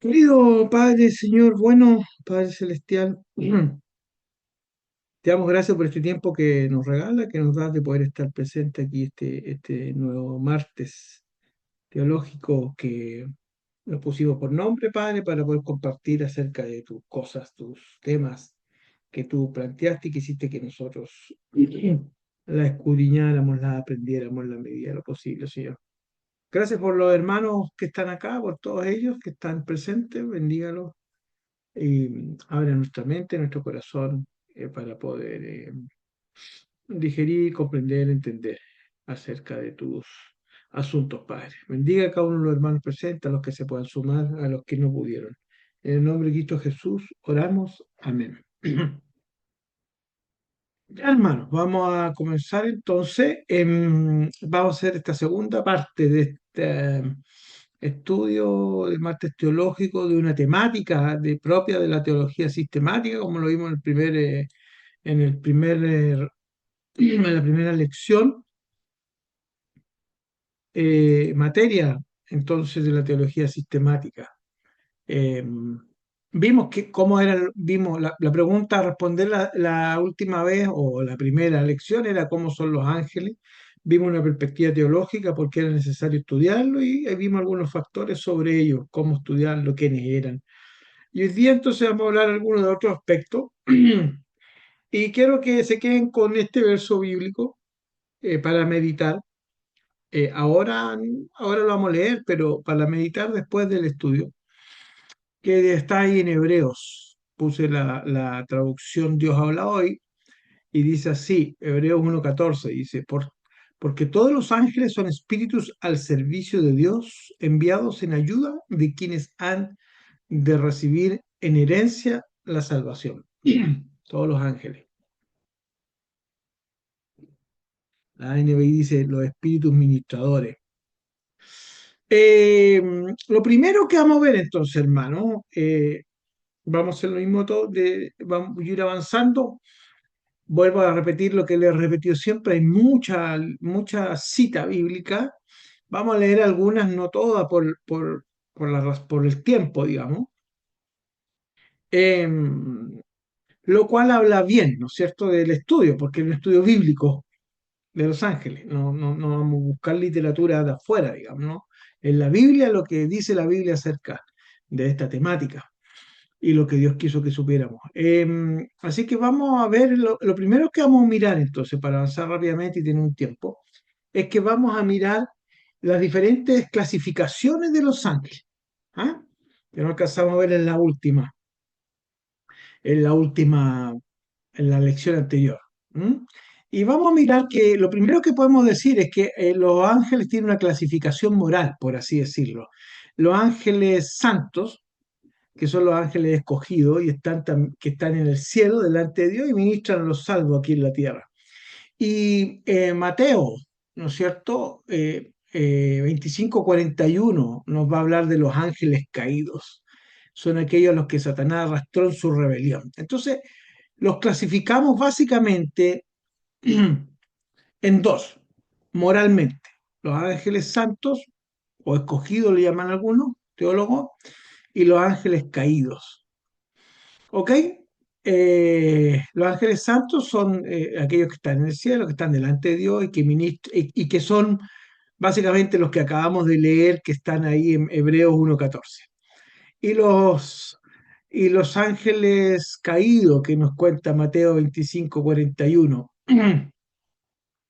Querido Padre, Señor, bueno, Padre Celestial, te damos gracias por este tiempo que nos regala, que nos das de poder estar presente aquí este nuevo martes teológico que nos pusimos por nombre, Padre, para poder compartir acerca de tus cosas, tus temas que tú planteaste y que hiciste que nosotros la escudriñáramos, la aprendiéramos en la medida de lo posible, Señor. Gracias por los hermanos que están acá, por todos ellos que están presentes, bendígalos y abre nuestra mente, nuestro corazón para poder digerir, comprender, entender acerca de tus asuntos, Padre. Bendiga a cada uno de los hermanos presentes, a los que se puedan sumar, a los que no pudieron. En el nombre de Cristo Jesús, oramos. Amén. Ya, hermanos, vamos a comenzar entonces. Vamos a hacer esta segunda parte de este estudio de martes teológico de una temática propia de la teología sistemática, como lo vimos en el primer, en la primera lección, materia entonces de la teología sistemática. Eh, Vimos que cómo era, vimos la pregunta a responder la última vez o la primera lección era cómo son los ángeles. Vimos una perspectiva teológica porque era necesario estudiarlo y ahí vimos algunos factores sobre ellos, cómo estudiarlo, quiénes eran. Y hoy día entonces vamos a hablar algunos de otros aspectos y quiero que se queden con este verso bíblico para meditar. Ahora lo vamos a leer, pero para meditar después del estudio que está ahí en Hebreos. Puse la traducción Dios habla hoy y dice así, Hebreos 1:14, dice, porque todos los ángeles son espíritus al servicio de Dios, enviados en ayuda de quienes han de recibir en herencia la salvación. Todos los ángeles. La NBI dice los espíritus ministradores. Eh, lo primero que vamos a ver entonces, hermano, vamos a hacer lo mismo vamos a ir avanzando. Vuelvo a repetir lo que le he repetido siempre, hay mucha cita bíblica. Vamos a leer algunas, no todas, por el tiempo, digamos. Lo cual habla bien, ¿no es cierto?, del estudio, porque es un estudio bíblico de Los Ángeles. No vamos a buscar literatura de afuera, digamos, ¿no? En la Biblia, lo que dice la Biblia acerca de esta temática y lo que Dios quiso que supiéramos. Así que vamos a ver, lo primero que vamos a mirar entonces, para avanzar rápidamente y tener un tiempo, es que vamos a mirar las diferentes clasificaciones de los ángeles, ¿ah? Que no alcanzamos a ver en la última, en la lección anterior. ¿Mm? Y vamos a mirar que lo primero que podemos decir es que los ángeles tienen una clasificación moral, por así decirlo. Los ángeles santos, que son los ángeles escogidos y que están en el cielo delante de Dios y ministran a los salvos aquí en la tierra. Y Mateo, ¿no es cierto? 25:41 nos va a hablar de los ángeles caídos. Son aquellos a los que Satanás arrastró en su rebelión. Entonces, los clasificamos básicamente en dos, moralmente. Los ángeles santos, o escogidos le llaman algunos teólogos, y los ángeles caídos. ¿Ok? Los ángeles santos son aquellos que están en el cielo, que están delante de Dios y que son básicamente los que acabamos de leer, que están ahí en Hebreos 1:14. Y los ángeles caídos que nos cuenta Mateo 25:41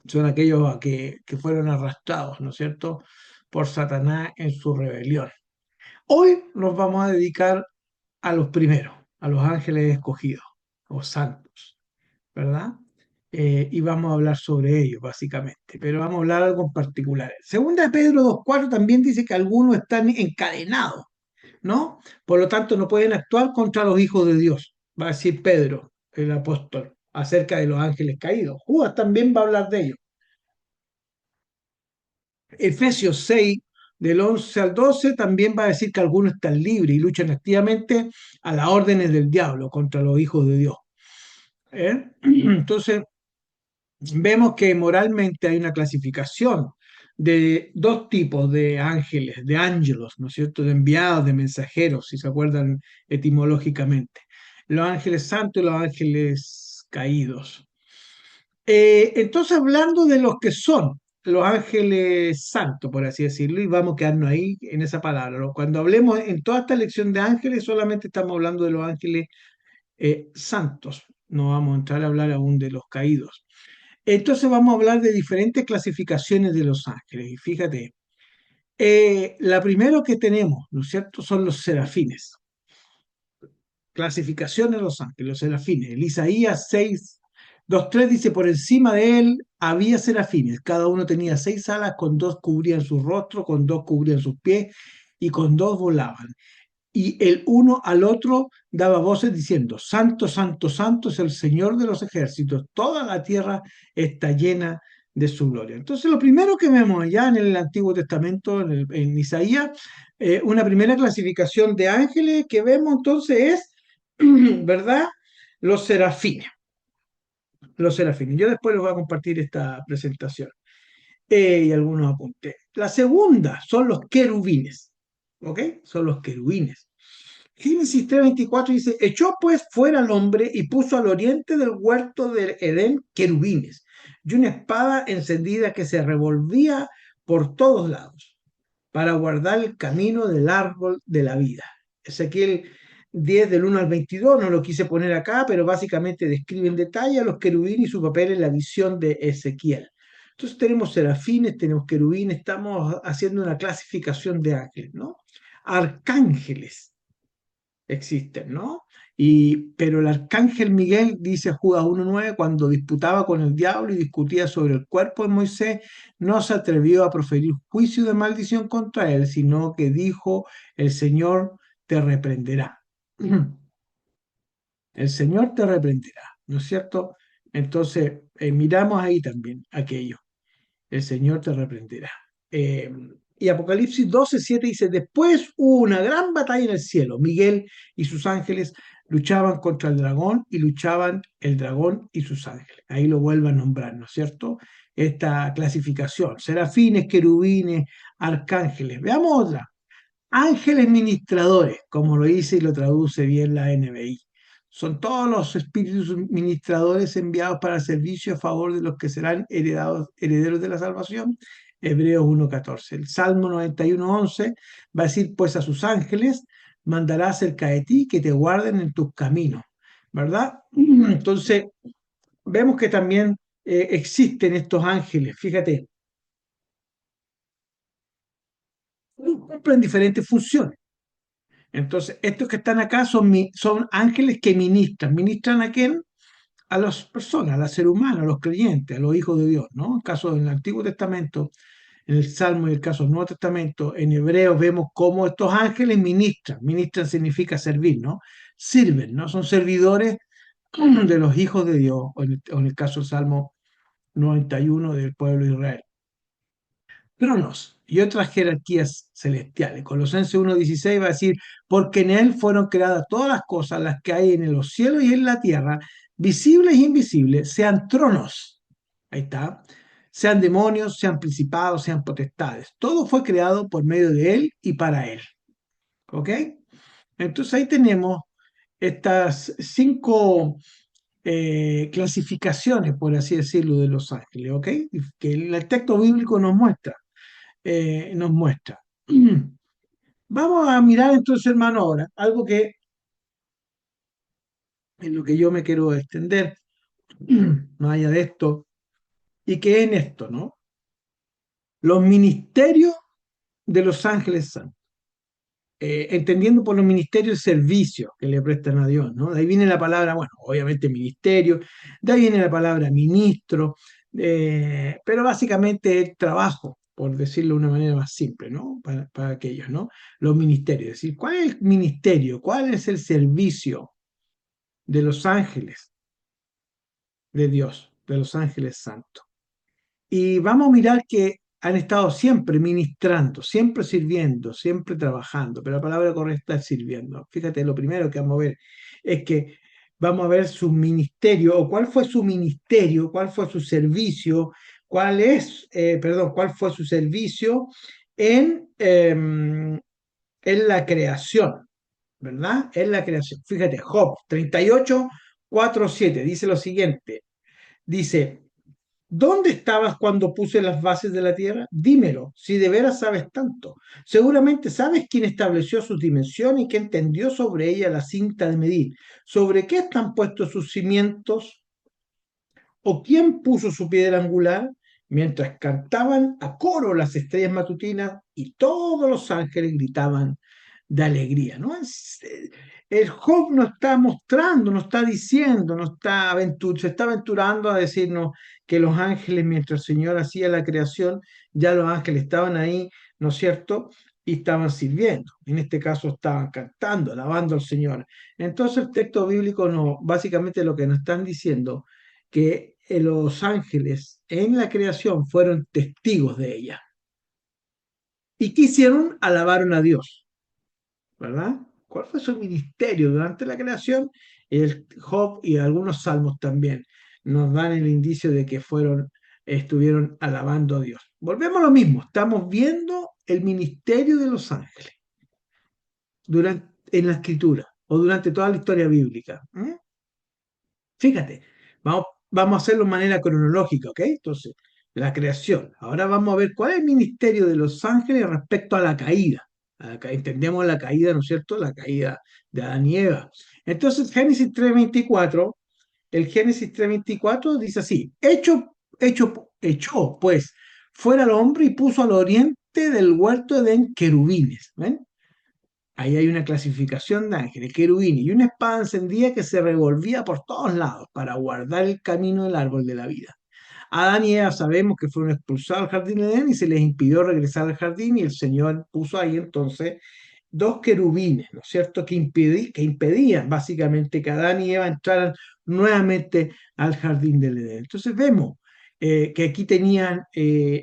son aquellos que fueron arrastrados, ¿no es cierto?, por Satanás en su rebelión. Hoy nos vamos a dedicar a los primeros, a los ángeles escogidos, o santos, ¿verdad? Y vamos a hablar sobre ellos, básicamente, pero vamos a hablar algo en particular. Segunda de Pedro 2:4 también dice que algunos están encadenados, ¿no? Por lo tanto, no pueden actuar contra los hijos de Dios, va a decir Pedro, el apóstol, acerca de los ángeles caídos. Judas también va a hablar de ellos. Efesios 6, del 11 al 12, también va a decir que algunos están libres y luchan activamente a las órdenes del diablo contra los hijos de Dios. Entonces, vemos que moralmente hay una clasificación de dos tipos de ángeles, de ángelos, ¿no es cierto? De enviados, de mensajeros, si se acuerdan etimológicamente. Los ángeles santos y los ángeles caídos. Entonces, hablando de los que son los ángeles santos, por así decirlo, y vamos a quedarnos ahí en esa palabra, ¿no? Cuando hablemos en toda esta lección de ángeles, solamente estamos hablando de los ángeles santos, no vamos a entrar a hablar aún de los caídos. Entonces vamos a hablar de diferentes clasificaciones de los ángeles. Y fíjate, la primera que tenemos, ¿no es cierto?, son los serafines. Clasificación de los ángeles, los serafines. El Isaías 6, 2, 3 dice, por encima de él había serafines, cada uno tenía 6 alas, con dos cubrían su rostro, con dos cubrían sus pies y con dos volaban. Y el uno al otro daba voces diciendo, Santo, Santo, Santo es el Señor de los ejércitos, toda la tierra está llena de su gloria. Entonces, lo primero que vemos ya en el Antiguo Testamento, en Isaías, una primera clasificación de ángeles que vemos entonces es, ¿verdad? Los serafines. Los serafines. Yo después les voy a compartir esta presentación y algunos apuntes. La segunda son los querubines, ¿ok? Son los querubines. Génesis 3:24 dice, echó pues fuera al hombre y puso al oriente del huerto del Edén querubines y una espada encendida que se revolvía por todos lados para guardar el camino del árbol de la vida. Ezequiel 10 del 1 al 22, no lo quise poner acá, pero básicamente describe en detalle a los querubines y su papel en la visión de Ezequiel. Entonces tenemos serafines, tenemos querubines, estamos haciendo una clasificación de ángeles, ¿no? Arcángeles existen, ¿no? Pero el arcángel Miguel, dice Judas 1:9, cuando disputaba con el diablo y discutía sobre el cuerpo de Moisés, no se atrevió a proferir juicio de maldición contra él, sino que dijo, el Señor te reprenderá. El Señor te reprenderá, ¿no es cierto? Entonces, miramos ahí también aquello. El Señor te reprenderá. Eh, y Apocalipsis 12:7 dice, después hubo una gran batalla en el cielo. Miguel y sus ángeles luchaban contra el dragón y luchaban el dragón y sus ángeles. Ahí lo vuelvo a nombrar, ¿no es cierto? Esta clasificación. Serafines, querubines, arcángeles. Veamos otra. Ángeles ministradores, como lo dice y lo traduce bien la NBI. Son todos los espíritus ministradores enviados para servicio a favor de los que serán herederos de la salvación. Hebreos 1:14. El Salmo 91:11 va a decir, pues a sus ángeles mandará cerca de ti que te guarden en tus caminos, ¿verdad? Entonces, vemos que también existen estos ángeles, fíjate, cumplen diferentes funciones. Entonces, estos que están acá son ángeles que ministran. ¿Ministran a quién? A las personas, a los seres humanos, a los creyentes, a los hijos de Dios, ¿no? En el caso del Antiguo Testamento, en el Salmo y el caso del Nuevo Testamento, en Hebreos vemos cómo estos ángeles ministran. Ministran significa servir, ¿no? Sirven, ¿no? Son servidores de los hijos de Dios, o en el caso del Salmo 91 del pueblo de Israel. Tronos y otras jerarquías celestiales. Colosenses 1:16 va a decir, porque en él fueron creadas todas las cosas, las que hay en los cielos y en la tierra, visibles e invisibles, sean tronos, ahí está, sean demonios, sean principados, sean potestades. Todo fue creado por medio de él y para él. ¿Ok? Entonces ahí tenemos estas 5 clasificaciones, por así decirlo, de los ángeles, ¿ok? Que el texto bíblico nos muestra. Vamos a mirar entonces, hermano, ahora algo que en lo que yo me quiero extender, más allá de esto, y que es en esto, ¿no? Los ministerios de los ángeles santos. Entendiendo por los ministerios el servicio que le prestan a Dios, ¿no? De ahí viene la palabra, bueno, obviamente ministerio, de ahí viene la palabra ministro, pero básicamente el trabajo, por decirlo de una manera más simple, ¿no? Para aquellos, ¿no? Los ministerios, es decir, ¿cuál es el ministerio? ¿Cuál es el servicio de los ángeles de Dios, de los ángeles santos? Y vamos a mirar que han estado siempre ministrando, siempre sirviendo, siempre trabajando, pero la palabra correcta es sirviendo. Fíjate, lo primero que vamos a ver es que vamos a ver su ministerio, o cuál fue su ministerio, cuál fue su servicio, cuál fue su servicio en, en la creación, ¿verdad? En la creación. Fíjate, Job 38:4-7 dice lo siguiente, dice, ¿dónde estabas cuando puse las bases de la tierra? Dímelo, si de veras sabes tanto. Seguramente sabes quién estableció sus dimensiones y quién tendió sobre ella la cinta de medir. ¿Sobre qué están puestos sus cimientos? ¿O quién puso su piedra angular? Mientras cantaban a coro las estrellas matutinas y todos los ángeles gritaban de alegría, ¿no? El Job nos está mostrando, nos está diciendo, se está aventurando a decirnos que los ángeles, mientras el Señor hacía la creación, ya los ángeles estaban ahí, ¿no es cierto? Y estaban sirviendo. En este caso estaban cantando, alabando al Señor. Entonces el texto bíblico no, básicamente lo que nos están diciendo que los ángeles en la creación fueron testigos de ella. ¿Y qué hicieron? Alabaron a Dios, ¿verdad? ¿Cuál fue su ministerio durante la creación? El Job y algunos salmos también nos dan el indicio de que estuvieron alabando a Dios. Volvemos a lo mismo, estamos viendo el ministerio de los ángeles en la escritura o durante toda la historia bíblica. Fíjate, vamos a hacerlo de manera cronológica, ¿ok? Entonces, la creación. Ahora vamos a ver cuál es el ministerio de los ángeles respecto a la caída. Entendemos la caída, ¿no es cierto? La caída de Adán y Eva. Entonces, el Génesis 3:24 dice así, echó, pues, fuera al hombre y puso al oriente del huerto de Edén querubines. ¿Ven? Ahí hay una clasificación de ángeles, querubines, y una espada encendida que se revolvía por todos lados para guardar el camino del árbol de la vida. Adán y Eva sabemos que fueron expulsados del jardín de Edén y se les impidió regresar al jardín y el Señor puso ahí entonces dos querubines, ¿no es cierto?, que impedían básicamente que Adán y Eva entraran nuevamente al jardín del Edén. Entonces vemos que aquí tenían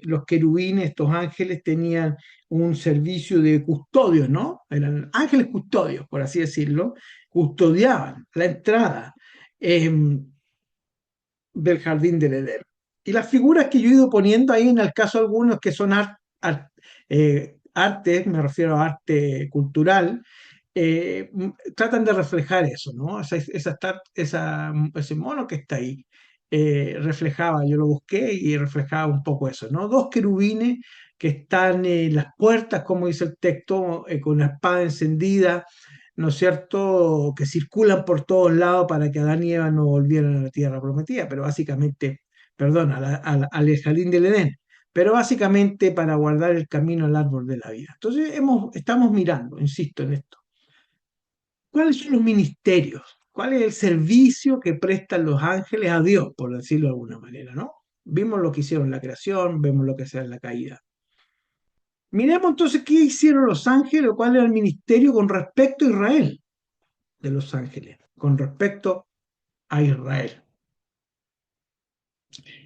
los querubines, estos ángeles tenían un servicio de custodio, ¿no? Eran ángeles custodios, por así decirlo, custodiaban la entrada del jardín del Edén. Y las figuras que yo he ido poniendo ahí, en el caso de algunos que son arte, me refiero a arte cultural, tratan de reflejar eso, ¿no? Ese mono que está ahí reflejaba, yo lo busqué y reflejaba un poco eso, ¿no? Dos querubines que están en las puertas, como dice el texto, con la espada encendida, ¿no es cierto?, que circulan por todos lados para que Adán y Eva no volvieran a la tierra prometida, pero básicamente, perdón, al jardín del Edén, pero básicamente para guardar el camino al árbol de la vida. Entonces estamos mirando, insisto en esto, ¿cuáles son los ministerios? ¿Cuál es el servicio que prestan los ángeles a Dios, por decirlo de alguna manera, ¿no? Vimos lo que hicieron en la creación, vemos lo que hacen en la caída. Miremos entonces qué hicieron los ángeles o cuál era el ministerio con respecto a Israel de los ángeles, con respecto a Israel.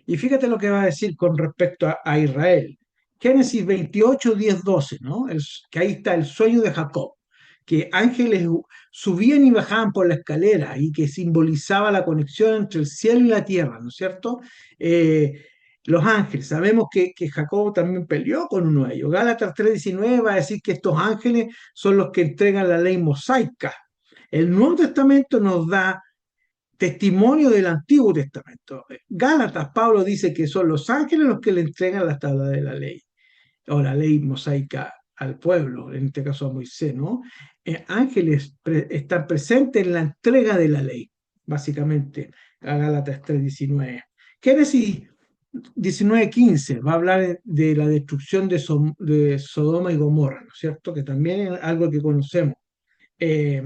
Y fíjate lo que va a decir con respecto a Israel. Génesis 28, 10, 12, ¿no? Que ahí está el sueño de Jacob, que ángeles subían y bajaban por la escalera y que simbolizaba la conexión entre el cielo y la tierra, ¿no es cierto? Los ángeles, sabemos que Jacob también peleó con uno de ellos. Gálatas 3:19 va a decir que estos ángeles son los que entregan la ley mosaica. El Nuevo Testamento nos da testimonio del Antiguo Testamento. Gálatas, Pablo dice que son los ángeles los que le entregan las tablas de la ley, o la ley mosaica al pueblo, en este caso a Moisés, ¿no? Ángeles están presentes en la entrega de la ley, básicamente, a Gálatas 3:19. Génesis 19:15 va a hablar de la destrucción de Sodoma y Gomorra, ¿no es cierto? Que también es algo que conocemos. Eh,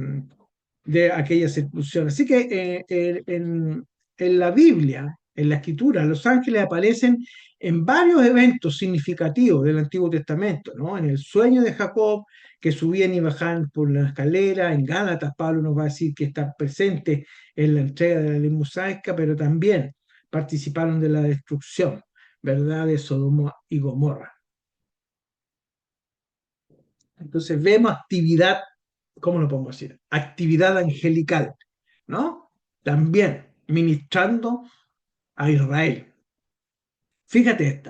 de aquellas expulsiones. Así que en la Biblia, en la Escritura, los ángeles aparecen en varios eventos significativos del Antiguo Testamento, ¿no? En el sueño de Jacob, que subían y bajaban por la escalera, en Gálatas, Pablo nos va a decir que están presentes en la entrega de la ley mosaica, pero también participaron de la destrucción, ¿verdad?, de Sodoma y Gomorra. Entonces vemos actividad, ¿cómo lo podemos decir? Actividad angelical, ¿no? También ministrando a Israel. Fíjate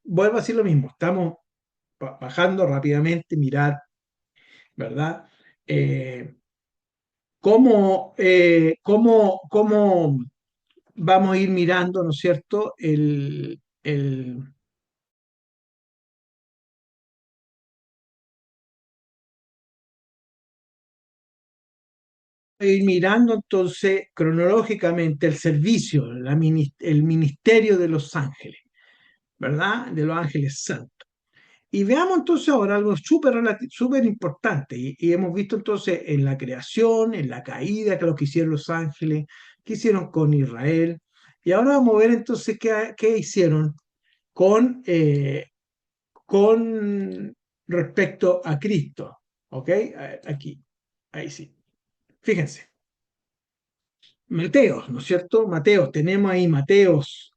vuelvo a decir lo mismo, estamos bajando rápidamente, mirar, ¿verdad? Eh, cómo vamos a ir mirando, ¿no es cierto? Ir mirando entonces cronológicamente el servicio, el ministerio de los ángeles, ¿verdad? De los ángeles santos. Y veamos entonces ahora algo súper importante. Y hemos visto entonces en la creación, en la caída, que lo que hicieron los ángeles, qué hicieron con Israel. Y ahora vamos a ver entonces qué hicieron con respecto a Cristo. ¿Ok? Aquí, ahí sí. Fíjense. Mateos, ¿no es cierto? Mateos, tenemos ahí Mateos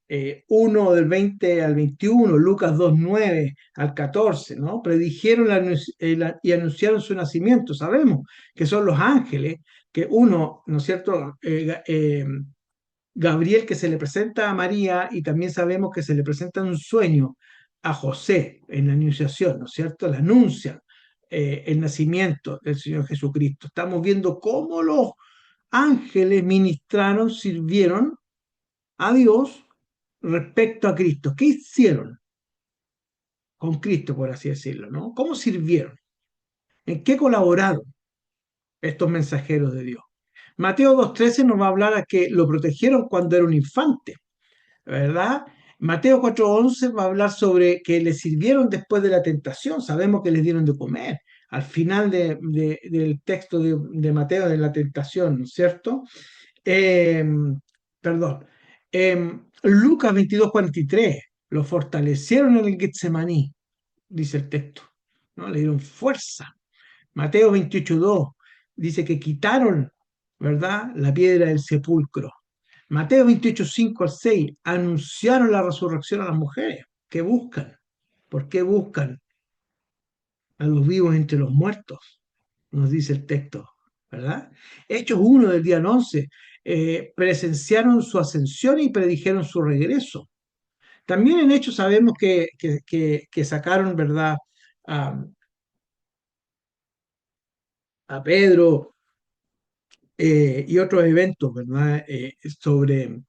1 del 20 al 21, Lucas 2 9 al 14, ¿no? Predijeron y anunciaron su nacimiento. Sabemos que son los ángeles, que uno, ¿no es cierto? Gabriel que se le presenta a María y también sabemos que se le presenta en un sueño a José en la anunciación, ¿no es cierto? Le anuncian el nacimiento del Señor Jesucristo. Estamos viendo cómo los ángeles ministraron, sirvieron a Dios respecto a Cristo. ¿Qué hicieron con Cristo, por así decirlo, ¿no? ¿Cómo sirvieron? ¿En qué colaboraron estos mensajeros de Dios? Mateo 2.13 nos va a hablar a que lo protegieron cuando era un infante, ¿verdad? Mateo 4.11 va a hablar sobre que le sirvieron después de la tentación. Sabemos que les dieron de comer al final del texto de Mateo de la tentación, ¿no es cierto? Eh, perdón. Lucas 22:43, lo fortalecieron en el Getsemaní, dice el texto, ¿no? Le dieron fuerza. Mateo 28:2 dice que quitaron, ¿verdad?, la piedra del sepulcro. Mateo 28:5 al 6 anunciaron la resurrección a las mujeres. ¿Qué buscan? ¿Por qué buscan a los vivos entre los muertos? Nos dice el texto, ¿verdad? Hechos 1 del día 11 presenciaron su ascensión y predijeron su regreso. También en Hechos sabemos que sacaron, ¿verdad?, a, a Pedro y otros eventos, ¿verdad?, sobre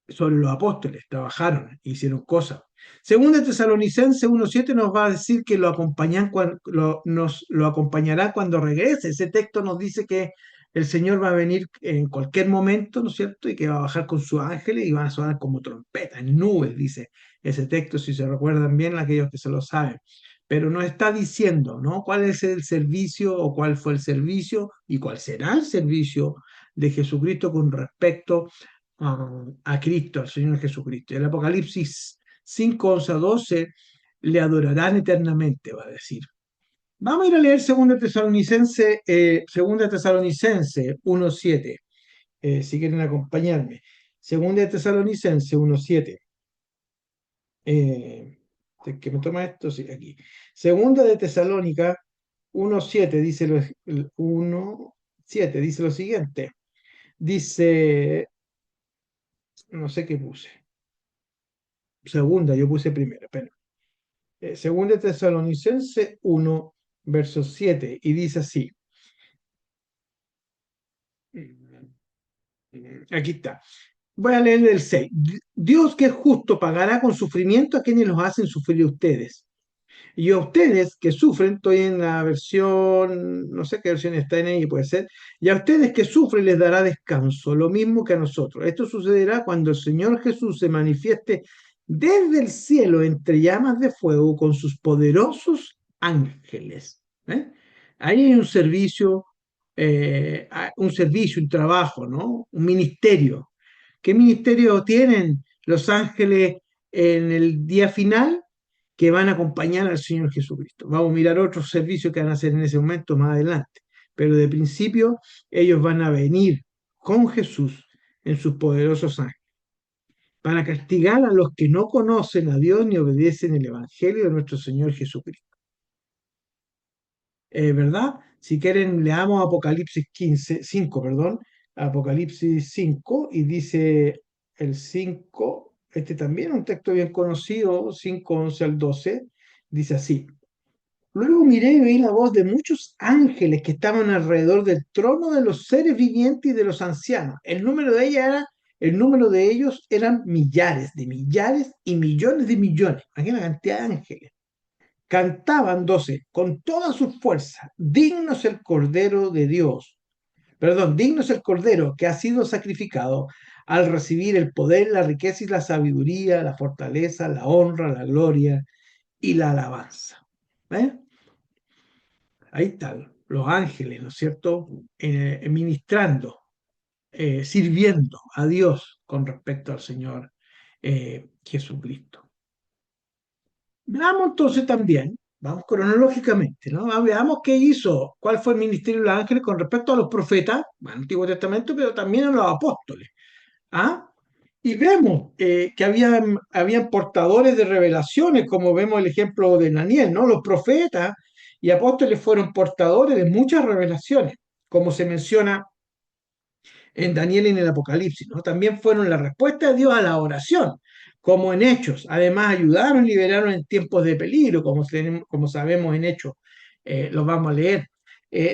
sobre los apóstoles, trabajaron, hicieron cosas. Según de Tesalonicense 1.7 nos va a decir que lo acompañará cuando regrese. Ese texto nos dice que el Señor va a venir en cualquier momento, ¿no es cierto? Y que va a bajar con sus ángeles y van a sonar como trompetas, en nubes, dice ese texto, si se recuerdan bien aquellos que se lo saben. Pero nos está diciendo, ¿no? ¿Cuál es el servicio o cuál fue el servicio y cuál será el servicio de Jesucristo con respecto a Cristo, al Señor Jesucristo? Y el Apocalipsis 5, 11 a 12 le adorarán eternamente, va a decir. Vamos a ir a leer 2 Tesalonicense 1:7, si quieren acompañarme. 2 Tesalonicense 1:7. Eh, que me toma esto, sí, aquí. Segunda de Tesalónica 1:7 dice 1:7 dice lo siguiente. Dice, no sé qué puse. Segunda, yo puse primera, pero segunda Tesalonicense 1, verso 7, y dice así, aquí está, voy a leer el 6. Dios que es justo pagará con sufrimiento a quienes los hacen sufrir a ustedes. Y a ustedes que sufren, estoy en la versión, no sé qué versión está en ella, puede ser, y a ustedes que sufren les dará descanso, lo mismo que a nosotros. Esto sucederá cuando el Señor Jesús se manifieste desde el cielo entre llamas de fuego con sus poderosos ángeles. ¿Eh? Ahí hay un servicio, un trabajo, ¿no? Un ministerio. ¿Qué ministerio tienen los ángeles en el día final? Que van a acompañar al Señor Jesucristo. Vamos a mirar otros servicios que van a hacer en ese momento más adelante. Pero de principio ellos van a venir con Jesús en sus poderosos ángeles para castigar a los que no conocen a Dios ni obedecen el Evangelio de nuestro Señor Jesucristo. ¿Verdad? Si quieren, leamos Apocalipsis 15, 5, perdón, Apocalipsis 5 y dice el 5, este también es un texto bien conocido, 5 11 al 12, dice así. Luego miré y oí la voz de muchos ángeles que estaban alrededor del trono de los seres vivientes y de los ancianos. El número de ellos eran millares y millones de millones. Imagina la cantidad de ángeles. Cantaban 12 con toda su fuerza, dignos el Cordero de Dios, perdón, digno es el Cordero que ha sido sacrificado al recibir el poder, la riqueza y la sabiduría, la fortaleza, la honra, la gloria y la alabanza. ¿Eh? Ahí están los ángeles, ¿no es cierto? Ministrando, sirviendo a Dios con respecto al Señor Jesucristo. Veamos entonces también, vamos cronológicamente, ¿no? Veamos qué hizo, cuál fue el ministerio de los ángeles con respecto a los profetas, al Antiguo Testamento, pero también a los apóstoles. ¿Ah? Y vemos que habían portadores de revelaciones, como vemos el ejemplo de Daniel, ¿no? Los profetas y apóstoles fueron portadores de muchas revelaciones, como se menciona en Daniel y en el Apocalipsis, ¿no? También fueron la respuesta de Dios a la oración, como en Hechos. Además, ayudaron y liberaron en tiempos de peligro, como sabemos en Hechos. Los vamos a leer.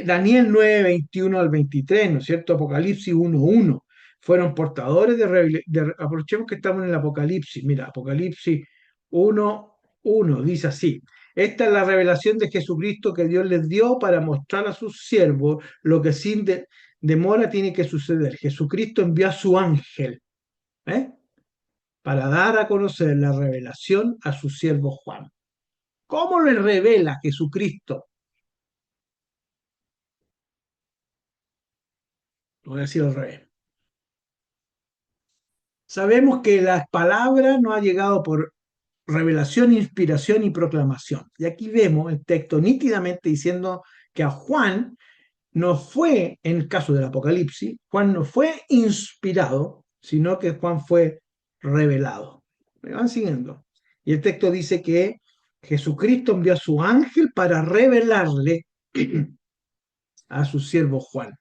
Daniel 9 21 al 23, ¿no es cierto? Apocalipsis 1 1. Fueron portadores aprovechemos que estamos en el Apocalipsis. Mira, Apocalipsis 1 1 dice así. Esta es la revelación de Jesucristo que Dios les dio para mostrar a sus siervos lo que sin demora tiene que suceder. Jesucristo envió a su ángel, ¿eh? Para dar a conocer la revelación a su siervo Juan. ¿Cómo le revela Jesucristo? Lo voy a decir al revés. Sabemos que la palabra no ha llegado por revelación, inspiración y proclamación. Y aquí vemos el texto nítidamente diciendo que a Juan no fue, en el caso del Apocalipsis, Juan no fue inspirado, sino que Juan fue revelado. ¿Me van siguiendo? Y el texto dice que Jesucristo envió a su ángel para revelarle a su siervo Juan.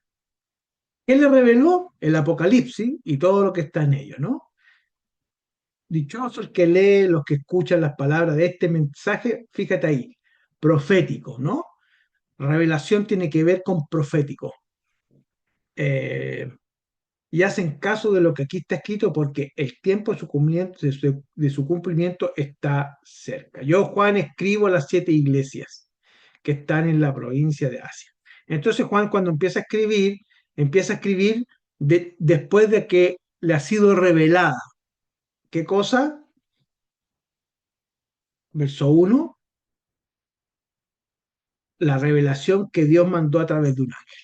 ¿Qué le reveló? El Apocalipsis y todo lo que está en ello, ¿no? Dichoso el que lee, los que escuchan las palabras de este mensaje, fíjate ahí, profético, ¿no? Revelación tiene que ver con profético. Eh, y hacen caso de lo que aquí está escrito porque el tiempo de su cumplimiento está cerca. Yo, Juan, escribo a las 7 iglesias que están en la provincia de Asia. Entonces Juan cuando empieza a escribir después de que le ha sido revelada. ¿Qué cosa? Verso 1, la revelación que Dios mandó a través de un ángel.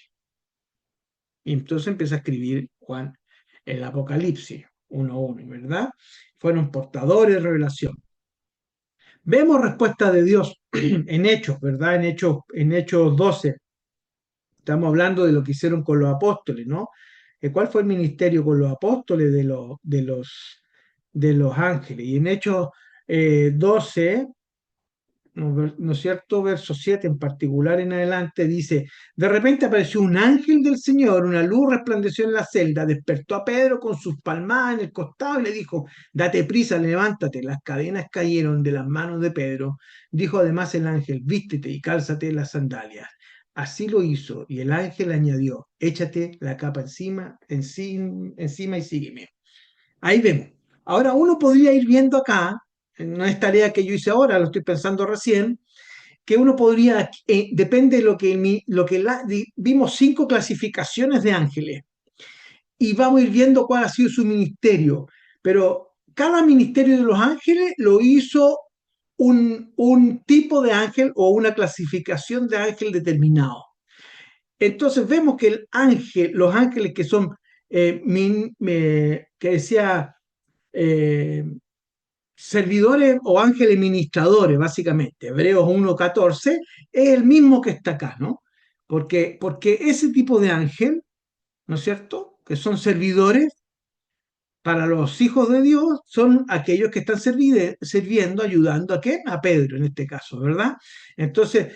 Y entonces empieza a escribir Juan el Apocalipsis 1:1, ¿verdad? Fueron portadores de revelación. Vemos respuesta de Dios en Hechos, ¿verdad? En Hechos 12. Estamos hablando de lo que hicieron con los apóstoles, ¿no? ¿Cuál fue el ministerio con los apóstoles de los ángeles? Y en Hechos 12, ¿no es cierto? Verso 7 en particular en adelante dice, de repente apareció un ángel del Señor, una luz resplandeció en la celda, despertó a Pedro con sus palmadas en el costado y le dijo, date prisa, levántate, las cadenas cayeron de las manos de Pedro. Dijo además el ángel, vístete y cálzate las sandalias. Así lo hizo y el ángel añadió, échate la capa encima y sígueme. Ahí vemos. Ahora uno podría ir viendo acá, no es tarea que yo hice ahora, lo estoy pensando recién, que uno podría, depende de vimos 5 clasificaciones de ángeles y vamos a ir viendo cuál ha sido su ministerio, pero cada ministerio de los ángeles lo hizo un tipo de ángel o una clasificación de ángel determinado. Entonces vemos que los ángeles que son, que decía, eh, servidores o ángeles ministradores, básicamente. Hebreos 1:14 es el mismo que está acá, ¿no? Porque ese tipo de ángel, ¿no es cierto? Que son servidores para los hijos de Dios, son aquellos que están sirviendo, ayudando a qué? A Pedro en este caso, ¿verdad? Entonces,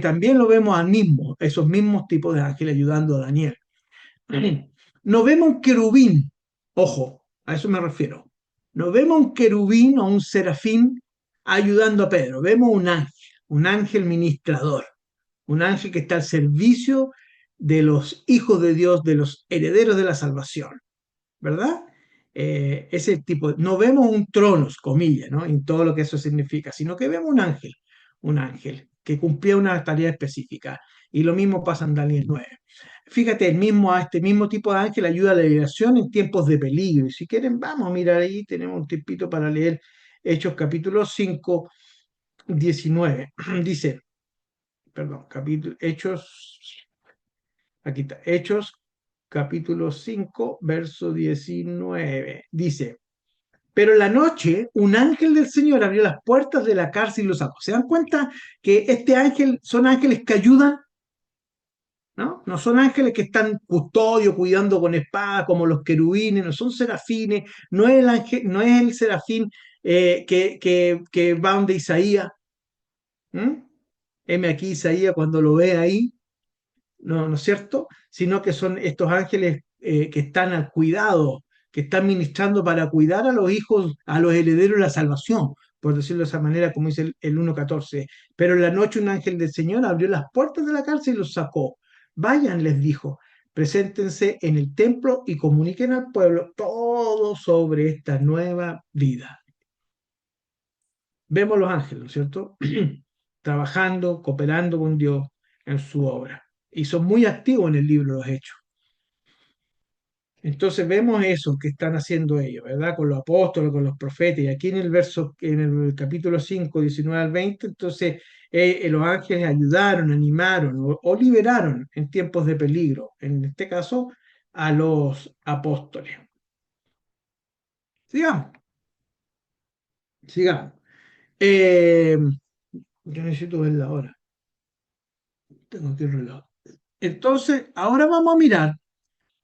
también lo vemos al mismo, esos mismos tipos de ángeles ayudando a Daniel. No vemos un querubín, ojo, a eso me refiero. No vemos un querubín o un serafín ayudando a Pedro, vemos un ángel ministrador, un ángel que está al servicio de los hijos de Dios, de los herederos de la salvación, ¿verdad? Ese tipo, no vemos un tronos, comillas, ¿no? En todo lo que eso significa, sino que vemos un ángel que cumplía una tarea específica. Y lo mismo pasa en Daniel 9. Fíjate, a este mismo tipo de ángel ayuda a la liberación en tiempos de peligro. Y si quieren, vamos a mirar ahí, tenemos un tiempito para leer Hechos capítulo 5, 19. Dice, perdón, aquí está, Hechos capítulo 5, verso 19. Dice, pero en la noche un ángel del Señor abrió las puertas de la cárcel y los sacó. ¿Se dan cuenta que este ángel son ángeles que ayudan? ¿No? No son ángeles que están custodio, cuidando con espada, como los querubines, no son serafines, no es el, ángel, no es el serafín que va donde Isaías. ¿Mm? Heme aquí Isaías cuando lo ve ahí, ¿no, no es cierto? Sino que son estos ángeles que están al cuidado, que están ministrando para cuidar a los hijos, a los herederos de la salvación, por decirlo de esa manera, como dice el 1.14. Pero en la noche un ángel del Señor abrió las puertas de la cárcel y los sacó. Vayan, les dijo, preséntense en el templo y comuniquen al pueblo todo sobre esta nueva vida. Vemos los ángeles, ¿no es cierto? Trabajando, cooperando con Dios en su obra. Y son muy activos en el libro de los Hechos. Entonces vemos eso que están haciendo ellos, ¿verdad? Con los apóstoles, con los profetas. Y aquí en el capítulo 5, 19 al 20, entonces los ángeles ayudaron, animaron o liberaron en tiempos de peligro, en este caso, a los apóstoles. Sigamos, sigamos. Eh, yo necesito ver la hora. Tengo que ir reloj. Entonces, ahora vamos a mirar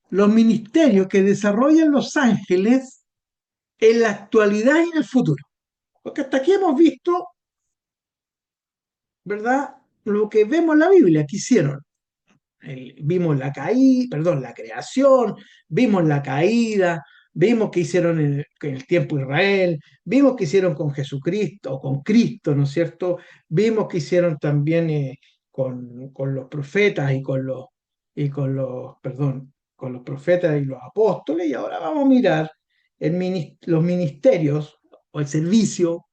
los ministerios que desarrollan los ángeles en la actualidad y en el futuro. Porque hasta aquí hemos visto, ¿verdad? Lo que vemos en la Biblia que hicieron. Vimos la caída, perdón, la creación, vimos la caída, vimos que hicieron en el tiempo de Israel, vimos que hicieron con Jesucristo, o con Cristo, ¿no es cierto? Vimos que hicieron también con los profetas perdón, con los profetas y los apóstoles, y ahora vamos a mirar los ministerios o el servicio,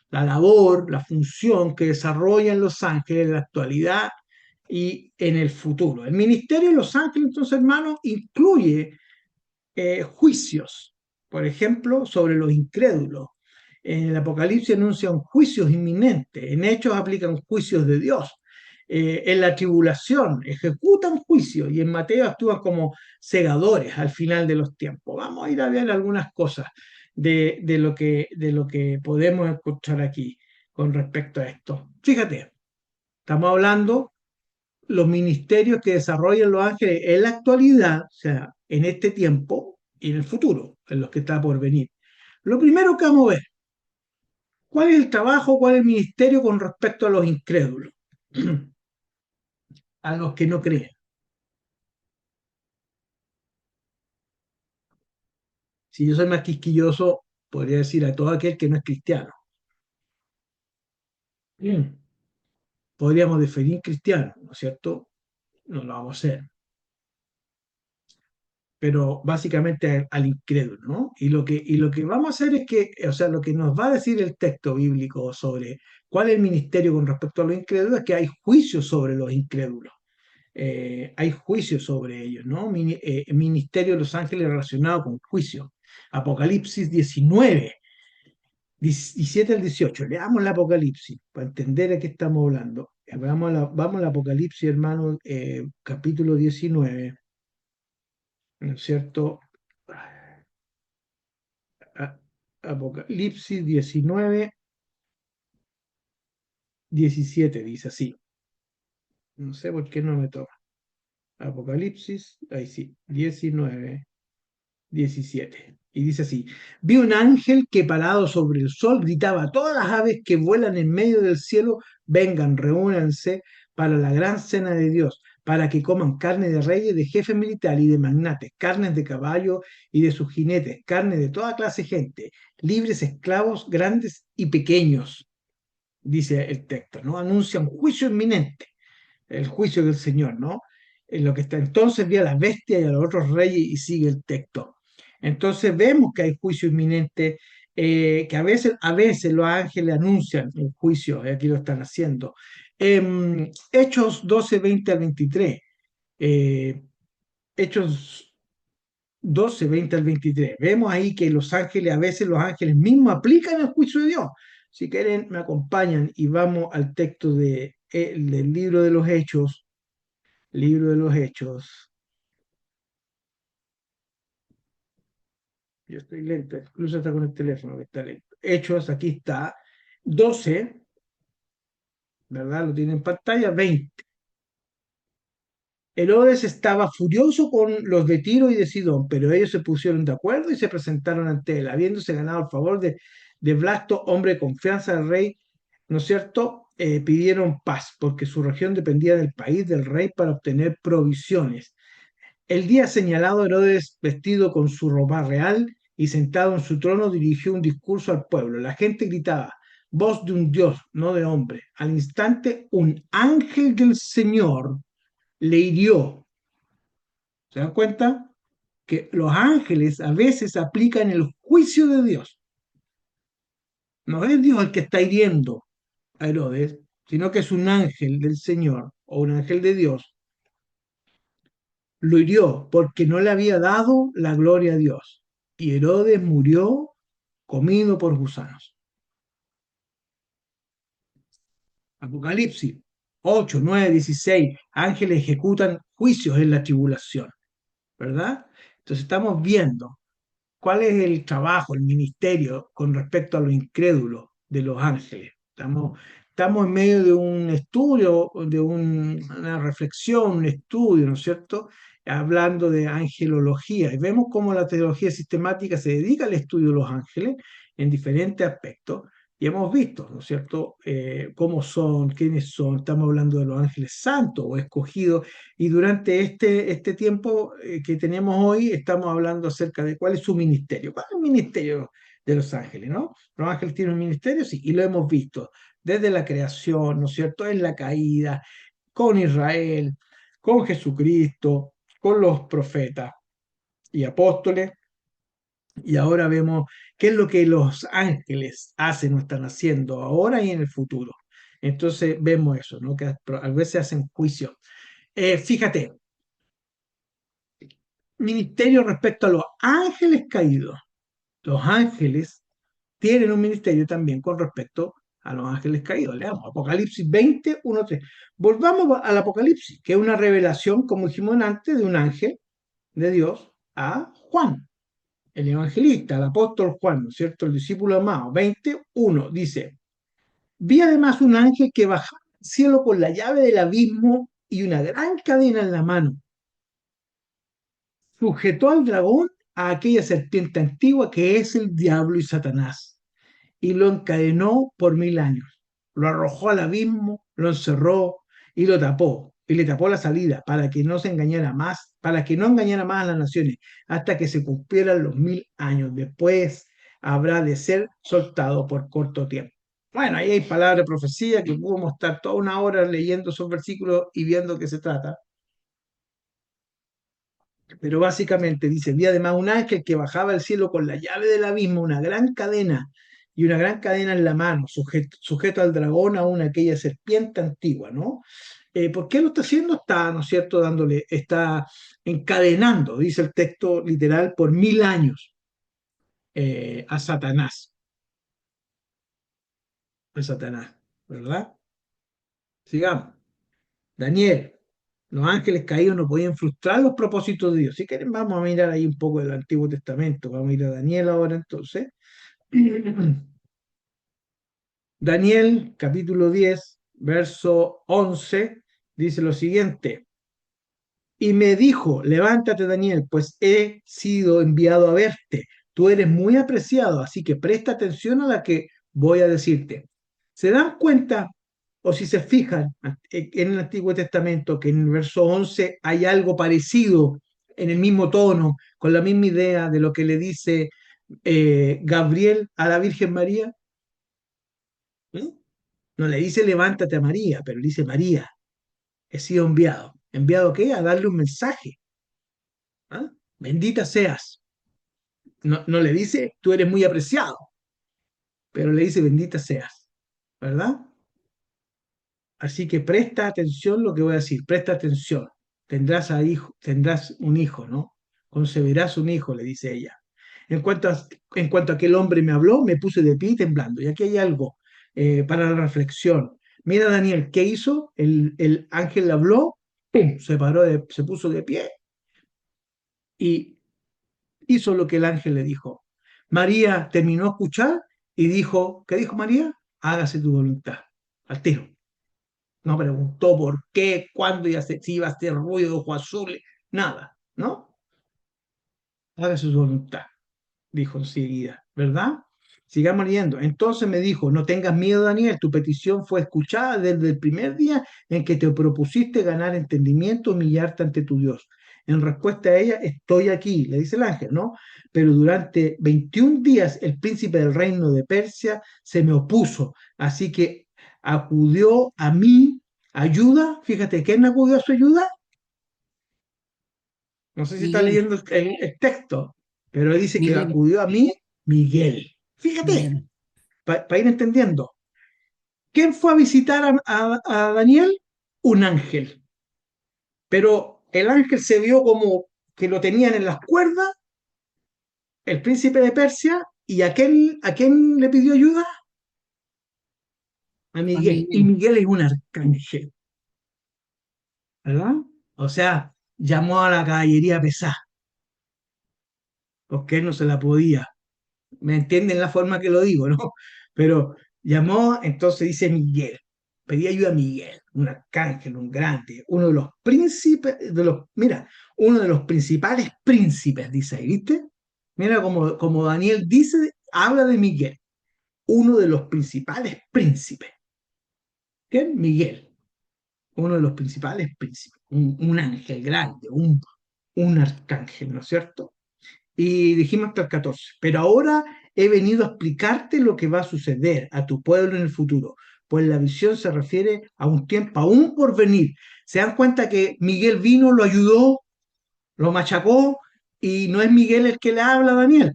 la labor, la función que desarrollan los ángeles en la actualidad y en el futuro. El ministerio de los ángeles, entonces, hermanos, incluye juicios, por ejemplo, sobre los incrédulos. En el Apocalipsis anuncian juicios inminentes, en Hechos aplican juicios de Dios. En la tribulación ejecutan juicios y en Mateo actúan como segadores al final de los tiempos. Vamos a ir a ver algunas cosas de lo que podemos encontrar aquí con respecto a esto. Fíjate, estamos hablando los ministerios que desarrollan los ángeles en la actualidad, o sea, en este tiempo y en el futuro, en los que está por venir. Lo primero que vamos a ver, ¿cuál es el trabajo, cuál es el ministerio con respecto a los incrédulos, a los que no creen? Si yo soy más quisquilloso, podría decir a todo aquel que no es cristiano. Bien. Podríamos definir cristiano, ¿no es cierto? No lo vamos a hacer, pero básicamente al incrédulo, ¿no? Y lo que vamos a hacer es que, o sea, lo que nos va a decir el texto bíblico sobre cuál es el ministerio con respecto a los incrédulos es que hay juicios sobre los incrédulos. Hay juicios sobre ellos, ¿no? Ministerio de los ángeles relacionado con juicio. Apocalipsis 19, 17 al 18. Leamos el Apocalipsis para entender de qué estamos hablando. Vamos al Apocalipsis, hermano, capítulo 19, ¿no es cierto? Apocalipsis 19, 17 dice así. No sé por qué no me toma. Apocalipsis, ahí sí, 19, 17. Y dice así, vi un ángel que parado sobre el sol gritaba a todas las aves que vuelan en medio del cielo, vengan, reúnanse para la gran cena de Dios, para que coman carne de reyes, de jefes militares y de magnates, carnes de caballo y de sus jinetes, carne de toda clase de gente, libres, esclavos, grandes y pequeños, dice el texto, ¿no? Anuncia un juicio inminente, el juicio del Señor, ¿no? En lo que está entonces vi a las bestias y a los otros reyes y sigue el texto. Entonces vemos que hay juicio inminente, que a veces los ángeles anuncian el juicio, aquí lo están haciendo. Hechos 12 20 al 23, eh, Hechos 12 20 al 23. Vemos ahí que los ángeles, a veces los ángeles mismos aplican el juicio de Dios. Si quieren, me acompañan y vamos al texto del libro de los Hechos, libro de los Hechos. Yo estoy lento, incluso está con el teléfono que está lento. Hechos, aquí está, 12, ¿verdad? Lo tiene en pantalla, 20. Herodes estaba furioso con los de Tiro y de Sidón, pero ellos se pusieron de acuerdo y se presentaron ante él, habiéndose ganado el favor de Blasto, hombre de confianza del rey, ¿no es cierto? Pidieron paz, porque su región dependía del país del rey para obtener provisiones. El día señalado, Herodes, vestido con su ropa real y sentado en su trono, dirigió un discurso al pueblo. La gente gritaba, voz de un dios, no de hombre. Al instante, un ángel del Señor le hirió. ¿Se dan cuenta? Que los ángeles a veces aplican el juicio de Dios. No es Dios el que está hiriendo a Herodes, sino que es un ángel del Señor o un ángel de Dios. Lo hirió porque no le había dado la gloria a Dios. Y Herodes murió comido por gusanos. Apocalipsis 8, 9, 16. Ángeles ejecutan juicios en la tribulación, ¿verdad? Entonces estamos viendo cuál es el trabajo, el ministerio con respecto a lo incrédulo de los ángeles. Estamos en medio de un estudio, una reflexión, un estudio, ¿no es cierto? Hablando de angelología. Y vemos cómo la teología sistemática se dedica al estudio de los ángeles en diferentes aspectos. Y hemos visto, ¿no es cierto?, cómo son, quiénes son. Estamos hablando de los ángeles santos o escogidos. Y durante este tiempo que tenemos hoy, estamos hablando acerca de cuál es su ministerio. ¿Cuál es el ministerio de los ángeles, no? Los ángeles tienen un ministerio, sí, y lo hemos visto desde la creación, ¿no es cierto?, en la caída, con Israel, con Jesucristo, con los profetas y apóstoles, y ahora vemos qué es lo que los ángeles hacen o están haciendo ahora y en el futuro. Entonces vemos eso, ¿no? Que a veces hacen juicio. Fíjate, ministerio respecto a los ángeles caídos. Los ángeles tienen un ministerio también con respecto a los ángeles caídos. Leamos Apocalipsis 20, 1, 3. Volvamos al Apocalipsis, que es una revelación, como dijimos antes, de un ángel de Dios a Juan, el evangelista, el apóstol Juan, ¿no es cierto? El discípulo amado. 21 dice, vi además un ángel que bajaba al cielo con la llave del abismo y una gran cadena en la mano. Sujetó al dragón, a aquella serpiente antigua que es el diablo y Satanás, y lo encadenó por 1000 años. Lo arrojó al abismo, lo encerró y lo tapó, y le tapó la salida para que no se engañara más, para que no engañara más a las naciones, hasta que se cumplieran los 1000 años. Después habrá de ser soltado por corto tiempo. Bueno, ahí hay palabras de profecía que podemos estar toda una hora leyendo esos versículos y viendo qué se trata. Pero básicamente dice, vi además un ángel que bajaba al cielo con la llave del abismo, una gran cadena, y una gran cadena en la mano, sujeto al dragón, aún aquella serpiente antigua, ¿no? ¿Por qué lo está haciendo? Está, ¿no es cierto?, está encadenando, dice el texto literal, por 1000 años a Satanás, ¿verdad? Sigamos. Daniel, los ángeles caídos no podían frustrar los propósitos de Dios. Si quieren, vamos a mirar ahí un poco del Antiguo Testamento. Vamos a ir a Daniel ahora entonces. Daniel, capítulo 10, verso 11, dice lo siguiente. Y me dijo, levántate Daniel, pues he sido enviado a verte. Tú eres muy apreciado, así que presta atención a la que voy a decirte. ¿Se dan cuenta O si se fijan en el Antiguo Testamento, que en el verso 11 hay algo parecido, en el mismo tono, con la misma idea de lo que le dice Gabriel a la Virgen María. ¿Mm? No le dice levántate a María, pero le dice María, he sido enviado. ¿Enviado qué? A darle un mensaje. ¿Ah? Bendita seas. No, no le dice tú eres muy apreciado, pero le dice bendita seas, ¿verdad? Así que presta atención lo que voy a decir, presta atención. Tendrás un hijo, ¿no? Concebirás un hijo, le dice ella. En cuanto en cuanto a aquel hombre me habló, me puse de pie y temblando. Y aquí hay algo para la reflexión. Mira, Daniel, ¿qué hizo? El ángel le habló, ¡pum! Se puso de pie y hizo lo que el ángel le dijo. María terminó de escuchar y dijo, ¿qué dijo María? Hágase tu voluntad. Al tiro. No preguntó por qué, cuándo y si iba a hacer ruido, ojo azul, nada, ¿no? Hágase su voluntad, dijo enseguida, ¿verdad? Sigamos leyendo. Entonces me dijo, no tengas miedo, Daniel, tu petición fue escuchada desde el primer día en que te propusiste ganar entendimiento, humillarte ante tu Dios. En respuesta a ella, estoy aquí, le dice el ángel, ¿no? Pero durante 21 días el príncipe del reino de Persia se me opuso, así que acudió a mí ayuda. Fíjate, ¿quién acudió a su ayuda? No sé si está Miguel, leyendo el texto, pero dice que Miguel, acudió a mí Miguel. Fíjate, Miguel, para ir entendiendo. ¿Quién fue a visitar a Daniel? Un ángel. Pero el ángel se vio como que lo tenían en las cuerdas, el príncipe de Persia, y a quién le pidió ayuda? A a Miguel. Y Miguel, Miguel es un arcángel, ¿verdad? O sea, llamó a la caballería pesada, porque él no se la podía. ¿Me entienden la forma que lo digo, no? Pero llamó, entonces dice Miguel, pedí ayuda a Miguel, un arcángel, un grande, uno de los príncipes, mira, uno de los principales príncipes, dice ahí, ¿viste? Mira como Daniel dice, habla de Miguel, uno de los principales príncipes. ¿Quién? Miguel, uno de los principales príncipes, un ángel grande, un arcángel, ¿no es cierto? Y dijimos hasta el 14. Pero ahora he venido a explicarte lo que va a suceder a tu pueblo en el futuro, pues la visión se refiere a un tiempo aún por venir. ¿Se dan cuenta que Miguel vino, lo ayudó, lo machacó y no es Miguel el que le habla a Daniel?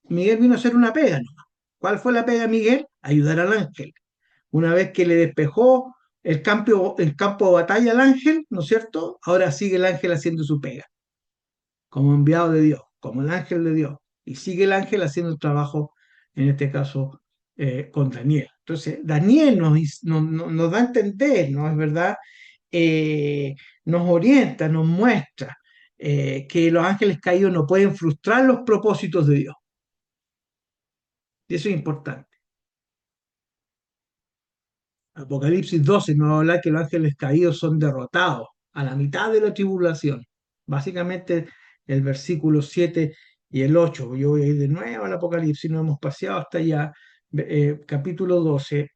Miguel vino a hacer una pega, ¿no? ¿Cuál fue la pega de Miguel? Ayudar al ángel. Una vez que le despejó el campo de batalla al ángel, ¿no es cierto? Ahora sigue el ángel haciendo su pega como enviado de Dios, como el ángel de Dios. Y sigue el ángel haciendo el trabajo, en este caso, con Daniel. Entonces, Daniel nos da a entender, ¿no es verdad? Nos orienta, nos muestra que los ángeles caídos no pueden frustrar los propósitos de Dios. Y eso es importante. Apocalipsis 12 nos va a hablar que los ángeles caídos son derrotados a la mitad de la tribulación. Básicamente el versículo 7 y el 8. Yo voy a ir de nuevo al Apocalipsis, no hemos paseado hasta allá. Capítulo 12,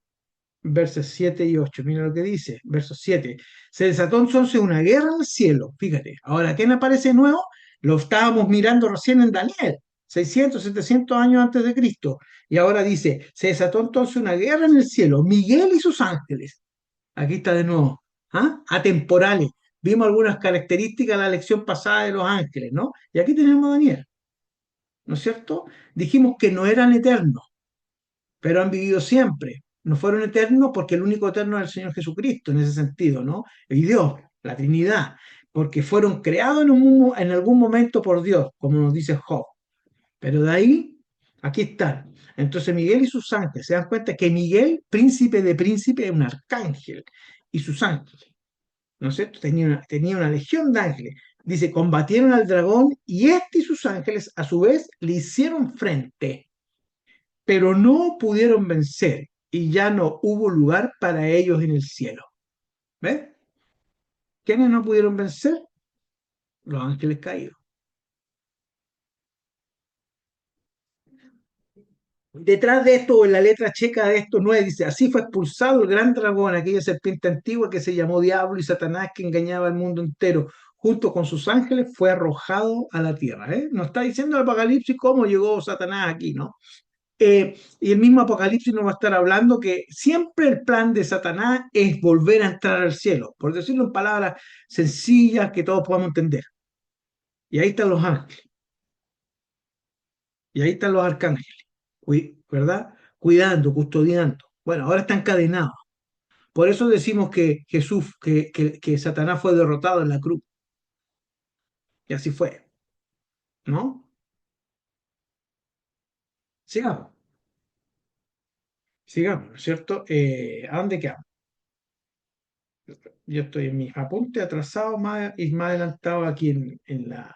versos 7 y 8. Mira lo que dice, verso 7. Se desató entonces una guerra en el cielo. Fíjate, ahora, ¿quién aparece de nuevo? Lo estábamos mirando recién en Daniel, 600, 700 años antes de Cristo. Y ahora dice, se desató entonces una guerra en el cielo. Miguel y sus ángeles. Aquí está de nuevo. ¿Ah? Atemporales. Vimos algunas características de la lección pasada de los ángeles, ¿no? Y aquí tenemos a Daniel, ¿no es cierto? Dijimos que no eran eternos, pero han vivido siempre. No fueron eternos porque el único eterno es el Señor Jesucristo, en ese sentido, ¿no? Y Dios, la Trinidad, porque fueron creados en algún momento por Dios, como nos dice Job. Pero de ahí, aquí están. Entonces Miguel y sus ángeles, se dan cuenta que Miguel, príncipe de príncipe, es un arcángel, y sus ángeles, ¿no es cierto? Tenía una legión de ángeles. Dice, combatieron al dragón y este y sus ángeles a su vez le hicieron frente, pero no pudieron vencer y ya no hubo lugar para ellos en el cielo. ¿Ves? ¿Quiénes no pudieron vencer? Los ángeles caídos. Detrás de esto, o en la letra checa de esto 9 dice, así fue expulsado el gran dragón, aquella serpiente antigua que se llamó Diablo y Satanás, que engañaba al mundo entero. Junto con sus ángeles fue arrojado a la tierra. ¿Eh? Nos está diciendo el Apocalipsis cómo llegó Satanás aquí, ¿no? Y el mismo Apocalipsis nos va a estar hablando que siempre el plan de Satanás es volver a entrar al cielo, por decirlo en palabras sencillas que todos podamos entender. Y ahí están los ángeles, y ahí están los arcángeles, ¿verdad? Cuidando, custodiando. Bueno, ahora está encadenado. Por eso decimos que Jesús, que Satanás fue derrotado en la cruz. Y así fue, ¿no? Sigamos, sigamos, ¿no es cierto? ¿A dónde quedamos? Yo estoy en mis apuntes atrasados más, y más adelantado aquí en la...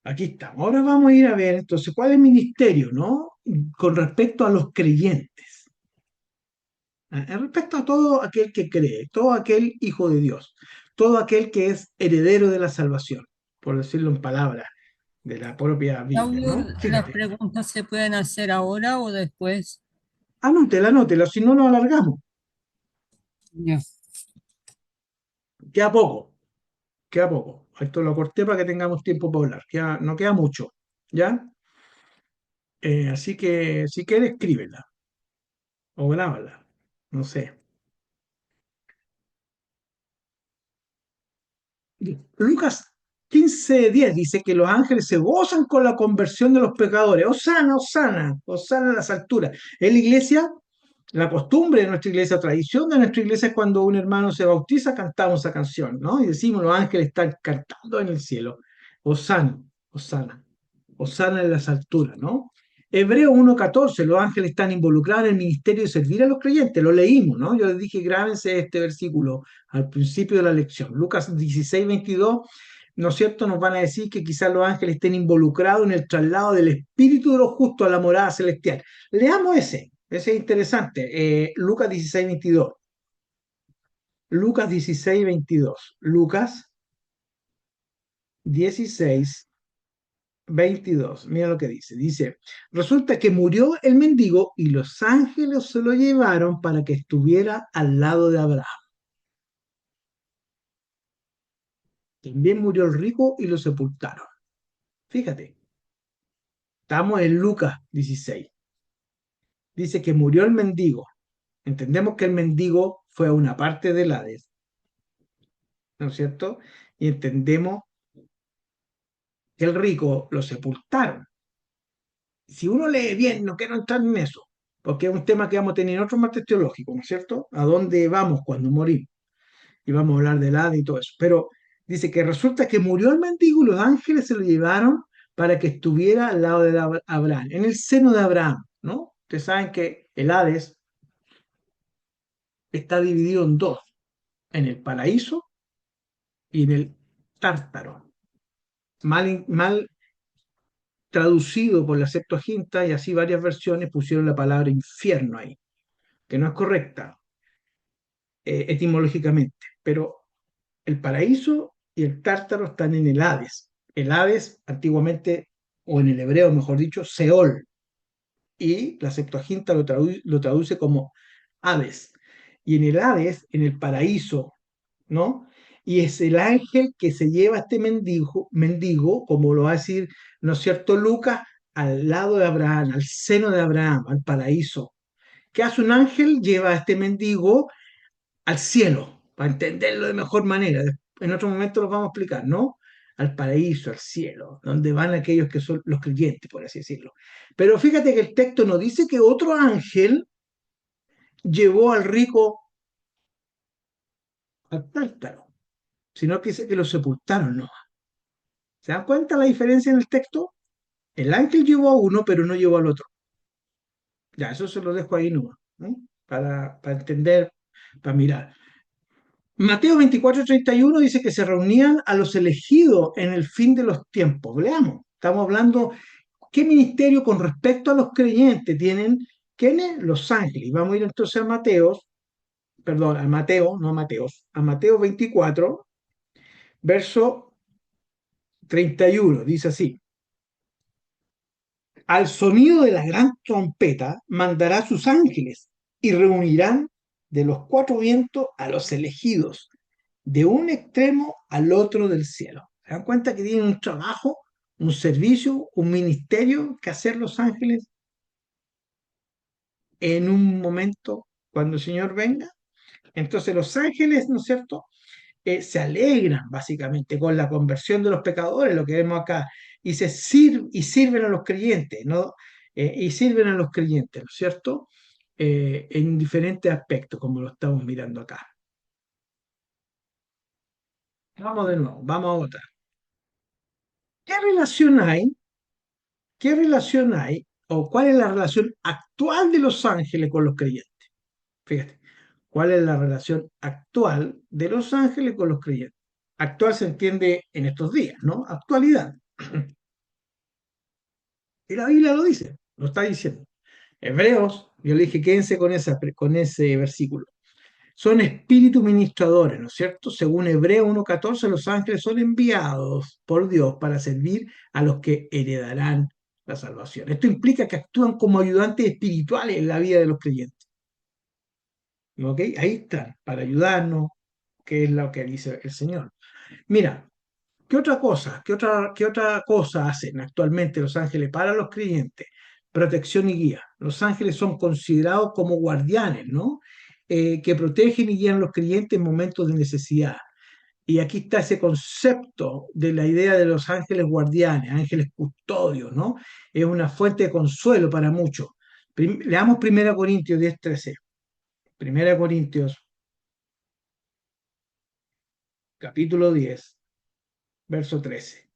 Aquí estamos. Ahora vamos a ir a ver entonces cuál es el ministerio, ¿no? Con respecto a los creyentes. Respecto a todo aquel que cree, todo aquel hijo de Dios, todo aquel que es heredero de la salvación, por decirlo en palabras de la propia Biblia, Claudio, ¿no? ¿las Fíjate. preguntas se pueden hacer ahora o después? Anótela, anótela, si no nos alargamos. Ya. Queda poco, queda poco. Esto lo corté para que tengamos tiempo para hablar. No queda mucho, ¿ya? Así que si quieres, escríbela o grábala, no sé. Lucas 15:10 dice que los ángeles se gozan con la conversión de los pecadores. Osana, Osana, Osana en las alturas. En la iglesia, la costumbre de nuestra iglesia, tradición de nuestra iglesia es cuando un hermano se bautiza, cantamos esa canción, ¿no? Y decimos, los ángeles están cantando en el cielo. Osana, Osana, Osana en las alturas, ¿no? Hebreo 1:14, los ángeles están involucrados en el ministerio de servir a los creyentes, lo leímos, ¿no? Yo les dije, grábense este versículo al principio de la lección. Lucas 16:22, ¿no es cierto? Nos van a decir que quizás los ángeles estén involucrados en el traslado del espíritu de los justos a la morada celestial. Leamos ese es interesante. Lucas 16:22. Lucas 16:22. Lucas 16:22. Mira lo que dice. Dice, resulta que murió el mendigo y los ángeles se lo llevaron para que estuviera al lado de Abraham. También murió el rico y lo sepultaron. Fíjate, estamos en Lucas 16. Dice que murió el mendigo. Entendemos que el mendigo fue a una parte del Hades, ¿no es cierto? Y entendemos que el rico lo sepultaron. Si uno lee bien, no quiero entrar en eso, porque es un tema que vamos a tener en otros martes teológicos, ¿no es cierto? ¿A dónde vamos cuando morimos? Y vamos a hablar del Hades y todo eso. Pero dice que resulta que murió el mendigo y los ángeles se lo llevaron para que estuviera al lado de Abraham, en el seno de Abraham, ¿no? Ustedes saben que el Hades está dividido en dos, en el paraíso y en el tártaro. Mal traducido por la Septuaginta y así varias versiones pusieron la palabra infierno ahí, que no es correcta etimológicamente, pero el paraíso y el tártaro están en el Hades. El Hades antiguamente, o en el hebreo mejor dicho, Seol, y la Septuaginta lo traduce como Hades. Y en el Hades, en el paraíso, ¿no? Y es el ángel que se lleva a este mendigo, como lo va a decir, ¿no es cierto?, Lucas, al lado de Abraham, al seno de Abraham, al paraíso. ¿Qué hace un ángel? Lleva a este mendigo al cielo, para entenderlo de mejor manera. En otro momento lo vamos a explicar, ¿no? Al paraíso, al cielo, donde van aquellos que son los creyentes, por así decirlo. Pero fíjate que el texto no dice que otro ángel llevó al rico al tártaro, sino que dice que lo sepultaron, ¿no? ¿Se dan cuenta la diferencia en el texto? El ángel llevó a uno, pero no llevó al otro. Ya, eso se lo dejo ahí nomás, ¿no? Para entender, para mirar. Mateo 24:31 dice que se reunían a los elegidos en el fin de los tiempos. Leamos, estamos hablando, ¿qué ministerio con respecto a los creyentes tienen? ¿Quiénes? Los ángeles. Y vamos a ir entonces a Mateo, perdón, a Mateo, no a Mateos, a Mateo 24, verso 31. Dice así, Al sonido de la gran trompeta mandará sus ángeles y reunirán de los cuatro vientos a los elegidos, de un extremo al otro del cielo. ¿Se dan cuenta que tienen un trabajo, un servicio, un ministerio que hacer los ángeles en un momento cuando el Señor venga? Entonces los ángeles, ¿no es cierto?, se alegran básicamente con la conversión de los pecadores, lo que vemos acá, y sirven a los creyentes, ¿no? Y sirven a los creyentes, ¿no es cierto? En diferentes aspectos, como lo estamos mirando acá. Vamos de nuevo, vamos a votar. ¿Qué relación hay? ¿Qué relación hay? ¿O cuál es la relación actual de los ángeles con los creyentes? Fíjate, ¿cuál es la relación actual de los ángeles con los creyentes? Actual se entiende en estos días, ¿no? Actualidad. Y la Biblia lo dice, lo está diciendo. Hebreos, yo le dije, quédense con ese versículo. Son espíritus ministradores, ¿no es cierto? Según Hebreos 1:14, los ángeles son enviados por Dios para servir a los que heredarán la salvación. Esto implica que actúan como ayudantes espirituales en la vida de los creyentes. ¿Ok? Ahí están, para ayudarnos, que es lo que dice el Señor. Mira, ¿qué otra cosa? Qué otra cosa hacen actualmente los ángeles para los creyentes? Protección y guía. Los ángeles son considerados como guardianes, ¿no? Que protegen y guían a los creyentes en momentos de necesidad. Y aquí está ese concepto de la idea de los ángeles guardianes, ángeles custodios, ¿no? Es una fuente de consuelo para muchos. Leamos 1 Corintios 10:13. 1 Corintios, capítulo 10, verso 13.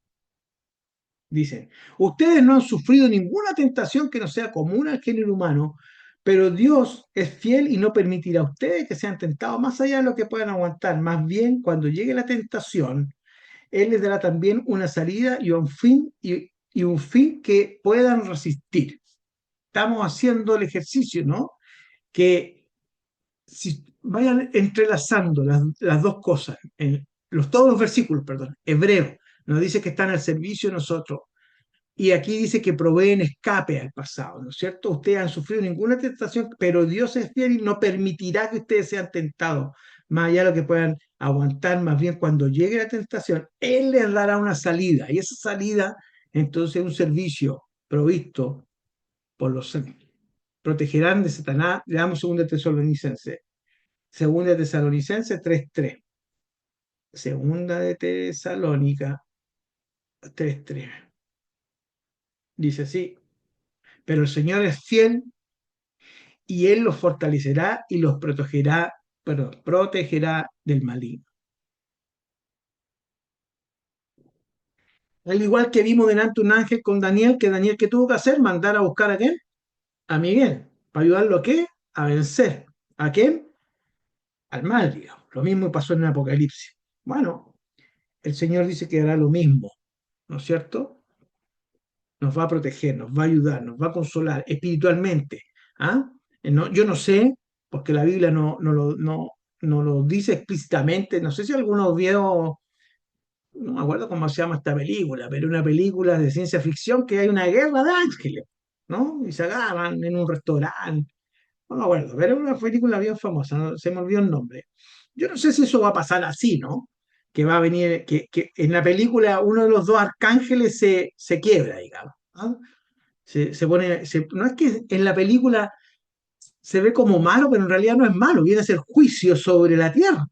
Dicen, ustedes no han sufrido ninguna tentación que no sea común al género humano, pero Dios es fiel y no permitirá a ustedes que sean tentados más allá de lo que puedan aguantar. Más bien, cuando llegue la tentación, Él les dará también una salida y un fin que puedan resistir. Estamos haciendo el ejercicio, ¿no? Que si vayan entrelazando las dos cosas, todos los versículos, perdón, hebreo, nos dice que están al servicio de nosotros y aquí dice que proveen escape al pasado, ¿no es cierto? Ustedes han sufrido ninguna tentación, pero Dios es fiel y no permitirá que ustedes sean tentados, más allá de lo que puedan aguantar, más bien cuando llegue la tentación, Él les dará una salida, y esa salida, entonces, es un servicio provisto por los ángeles. Protegerán de Satanás, le damos 2 Tesalonicenses 3:3. Segunda de Tesalónica 3:3. Dice así, pero el Señor es fiel y Él los fortalecerá y los protegerá, perdón, protegerá del maligno. Al igual que vimos delante un ángel con Daniel, que Daniel, ¿qué tuvo que hacer? Mandar a buscar a quién? A Miguel, para ayudarlo a qué? A vencer. ¿A quién? Al mal, digamos. Lo mismo pasó en el Apocalipsis. Bueno, el Señor dice que hará lo mismo, ¿no es cierto? Nos va a proteger, nos va a ayudar, nos va a consolar espiritualmente. ¿Ah? Yo no sé, porque la Biblia no lo dice explícitamente. No sé si alguno vio, no me acuerdo cómo se llama esta película, pero una película de ciencia ficción que hay una guerra de ángeles, ¿no? Y se agarran en un restaurante. No me acuerdo, pero es una película bien famosa, se me olvidó el nombre. Yo no sé si eso va a pasar así, ¿no? Que va a venir, que en la película uno de los dos arcángeles se quiebra, digamos. ¿No? Se pone, no es que en la película se ve como malo, pero en realidad no es malo, viene a ser juicio sobre la tierra.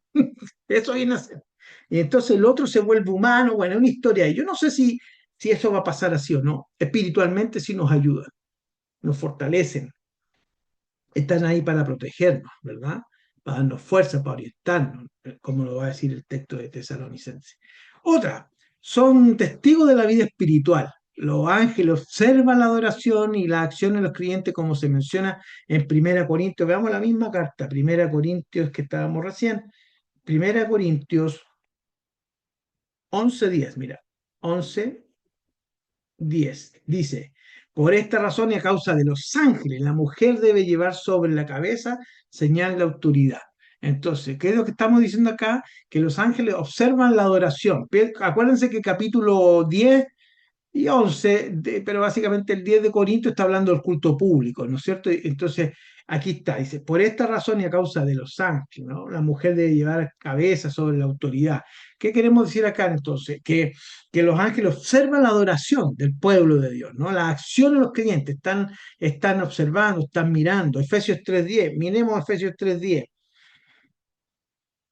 Eso viene a ser. Y entonces el otro se vuelve humano, bueno, es una historia. Y yo no sé si eso va a pasar así o no. Espiritualmente sí nos ayudan, nos fortalecen, están ahí para protegernos, ¿verdad? Para darnos fuerza, para orientarnos, como lo va a decir el texto de Tesalonicenses. Otra, son testigos de la vida espiritual. Los ángeles observan la adoración y la acción de los creyentes, como se menciona en 1 Corintios. Veamos la misma carta, 1 Corintios que estábamos recién. 1 Corintios 11:10, mira, 11:10. Dice, por esta razón y a causa de los ángeles, la mujer debe llevar sobre la cabeza señal de autoridad. Entonces, ¿qué es lo que estamos diciendo acá? Que los ángeles observan la adoración. Acuérdense que capítulo 10 y 11, pero básicamente el 10 de Corinto está hablando del culto público, ¿no es cierto? Entonces, aquí está, dice, por esta razón y a causa de los ángeles, ¿no? La mujer debe llevar cabeza sobre la autoridad. ¿Qué queremos decir acá entonces? Que los ángeles observan la adoración del pueblo de Dios, ¿no? La acción de los creyentes, están observando, están mirando. Efesios 3:10, miremos Efesios 3:10.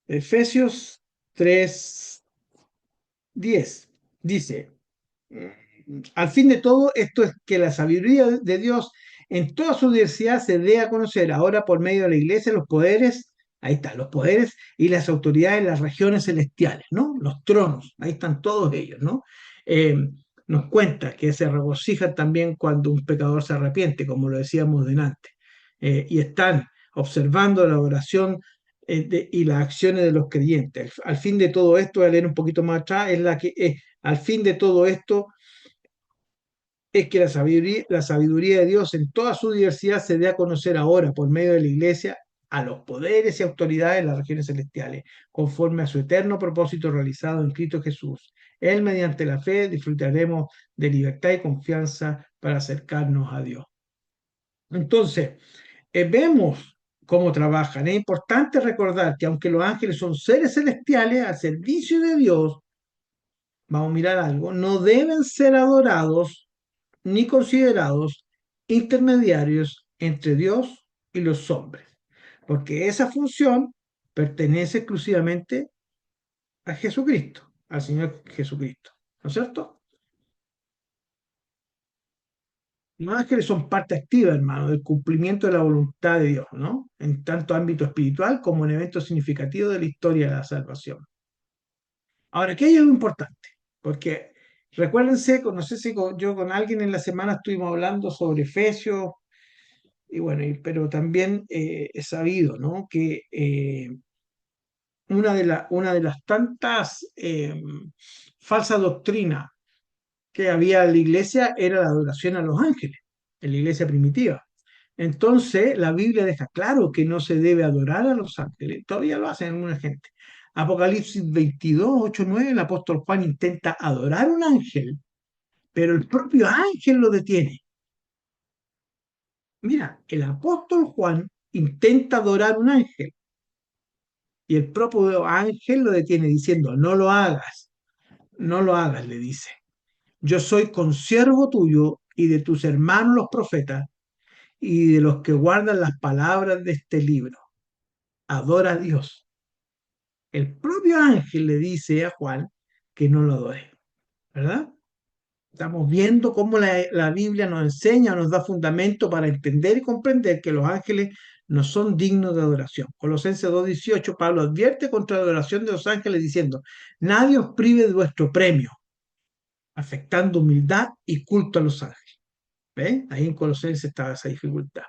Efesios 3:10 dice, al fin de todo, esto es que la sabiduría de Dios en toda su diversidad se dé a conocer ahora por medio de la iglesia, los poderes, ahí están, los poderes y las autoridades de las regiones celestiales, ¿no? Los tronos, ahí están todos ellos, ¿no? Eh, Nos cuenta que se regocijan también cuando un pecador se arrepiente, como lo decíamos delante, y están observando la oración y las acciones de los creyentes. Al fin de todo esto, voy a leer un poquito más atrás, es la que al fin de todo esto es que la sabiduría de Dios en toda su diversidad se dé a conocer ahora por medio de la iglesia a los poderes y autoridades de las regiones celestiales, conforme a su eterno propósito realizado en Cristo Jesús. Él, mediante la fe, disfrutaremos de libertad y confianza para acercarnos a Dios. Entonces, vemos cómo trabajan. Es importante recordar que aunque los ángeles son seres celestiales al servicio de Dios, vamos a mirar algo, no deben ser adorados ni considerados intermediarios entre Dios y los hombres, porque esa función pertenece exclusivamente a Jesucristo, al Señor Jesucristo, ¿no es cierto? Los ángeles son parte activa, hermano, del cumplimiento de la voluntad de Dios, ¿no? En tanto ámbito espiritual como en eventos significativos de la historia de la salvación. Ahora, aquí hay algo importante, porque recuérdense, no sé si yo con alguien en la semana estuvimos hablando sobre Efesios, y bueno, pero también he sabido, ¿no? Que una de las tantas falsas doctrinas que había en la iglesia era la adoración a los ángeles, en la iglesia primitiva. Entonces, la Biblia deja claro que no se debe adorar a los ángeles. Todavía lo hacen alguna gente. Apocalipsis 22:8-9, el apóstol Juan intenta adorar a un ángel, pero el propio ángel lo detiene. Mira, el apóstol Juan intenta adorar a un ángel y el propio ángel lo detiene diciendo, no lo hagas, no lo hagas, le dice. Yo soy consiervo tuyo y de tus hermanos los profetas y de los que guardan las palabras de este libro. Adora a Dios. El propio ángel le dice a Juan que no lo adore, ¿verdad? Estamos viendo cómo la Biblia nos enseña, nos da fundamento para entender y comprender que los ángeles no son dignos de adoración. Colosenses 2:18, Pablo advierte contra la adoración de los ángeles diciendo, nadie os prive de vuestro premio, afectando humildad y culto a los ángeles. ¿Ven? Ahí en Colosenses estaba esa dificultad.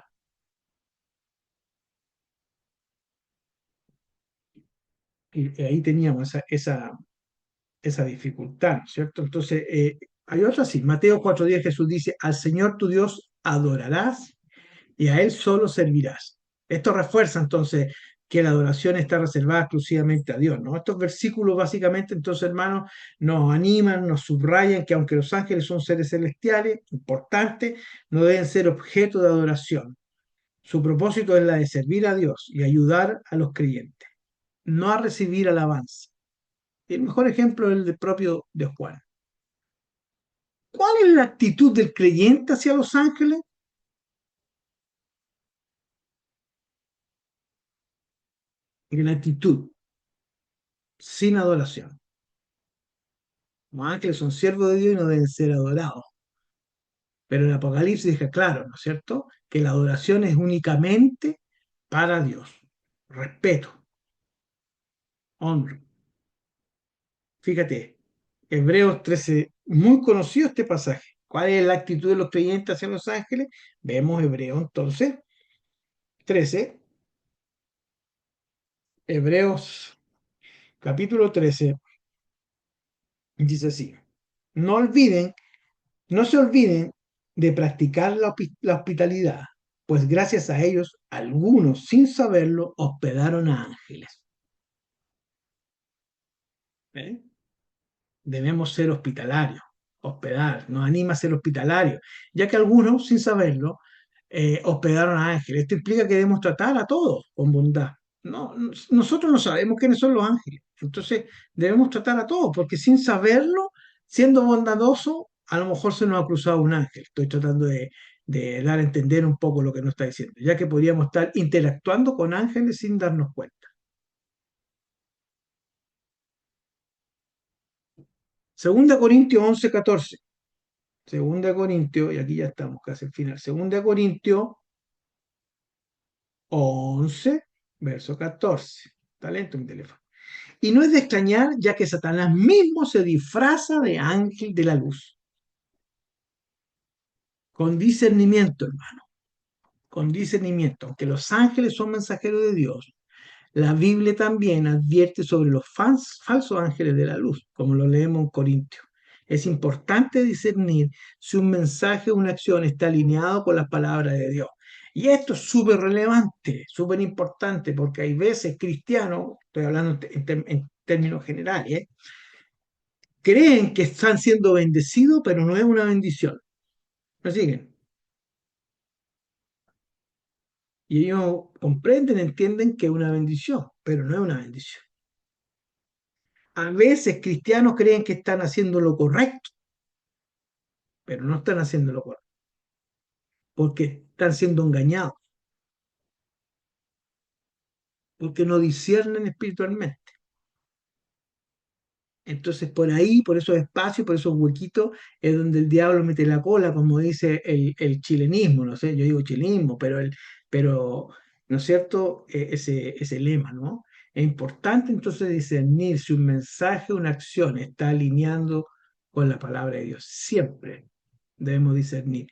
Y ahí teníamos esa dificultad, ¿no es cierto? Entonces, hay otra sí. Mateo 4:10 Jesús dice, al Señor tu Dios adorarás y a Él solo servirás. Esto refuerza entonces que la adoración está reservada exclusivamente a Dios, ¿no? Estos versículos básicamente, entonces, hermanos, nos animan, nos subrayan que aunque los ángeles son seres celestiales, importantes, no deben ser objeto de adoración. Su propósito es la de servir a Dios y ayudar a los creyentes, no a recibir alabanza. El mejor ejemplo es el del propio de Juan. ¿Cuál es la actitud del creyente hacia los ángeles? La actitud sin adoración. Los ángeles son siervos de Dios y no deben ser adorados. Pero el Apocalipsis deja claro, ¿no es cierto?, que la adoración es únicamente para Dios. Respeto, honra. Fíjate, Hebreos 13, muy conocido este pasaje. ¿Cuál es la actitud de los creyentes hacia los ángeles? Vemos Hebreos entonces 13, Hebreos capítulo 13, dice así, no olviden, no se olviden de practicar la hospitalidad, pues gracias a ellos algunos, sin saberlo, hospedaron a ángeles. ¿Eh? Debemos ser hospitalarios, hospedar, nos anima a ser hospitalarios, ya que algunos, sin saberlo, hospedaron a ángeles. Esto implica que debemos tratar a todos con bondad. No, nosotros no sabemos quiénes son los ángeles, entonces debemos tratar a todos, porque sin saberlo, siendo bondadoso, a lo mejor se nos ha cruzado un ángel. Estoy tratando de dar a entender un poco lo que nos está diciendo, ya que podríamos estar interactuando con ángeles sin darnos cuenta. Segunda Corintios 11:14. Segunda Corintios, y aquí ya estamos casi al final. Segunda Corintios 11, verso 14. Está lento mi teléfono. Y no es de extrañar, ya que Satanás mismo se disfraza de ángel de la luz. Con discernimiento, hermano. Con discernimiento. Aunque los ángeles son mensajeros de Dios, la Biblia también advierte sobre los falsos ángeles de la luz, como lo leemos en Corintios. Es importante discernir si un mensaje o una acción está alineado con las palabras de Dios. Y esto es súper relevante, súper importante, porque hay veces cristianos, estoy hablando en términos generales, creen que están siendo bendecidos, pero no es una bendición. ¿Me siguen? Y ellos comprenden, entienden que es una bendición, pero no es una bendición. A veces cristianos creen que están haciendo lo correcto, pero no están haciendo lo correcto, porque están siendo engañados, porque no disciernen espiritualmente. Entonces por ahí, por esos espacios, por esos huequitos, es donde el diablo mete la cola, como dice el chilenismo, no sé, yo digo chilenismo, pero ¿no es cierto? Ese lema, ¿no? Es importante entonces discernir si un mensaje o una acción está alineando con la palabra de Dios. Siempre debemos discernir,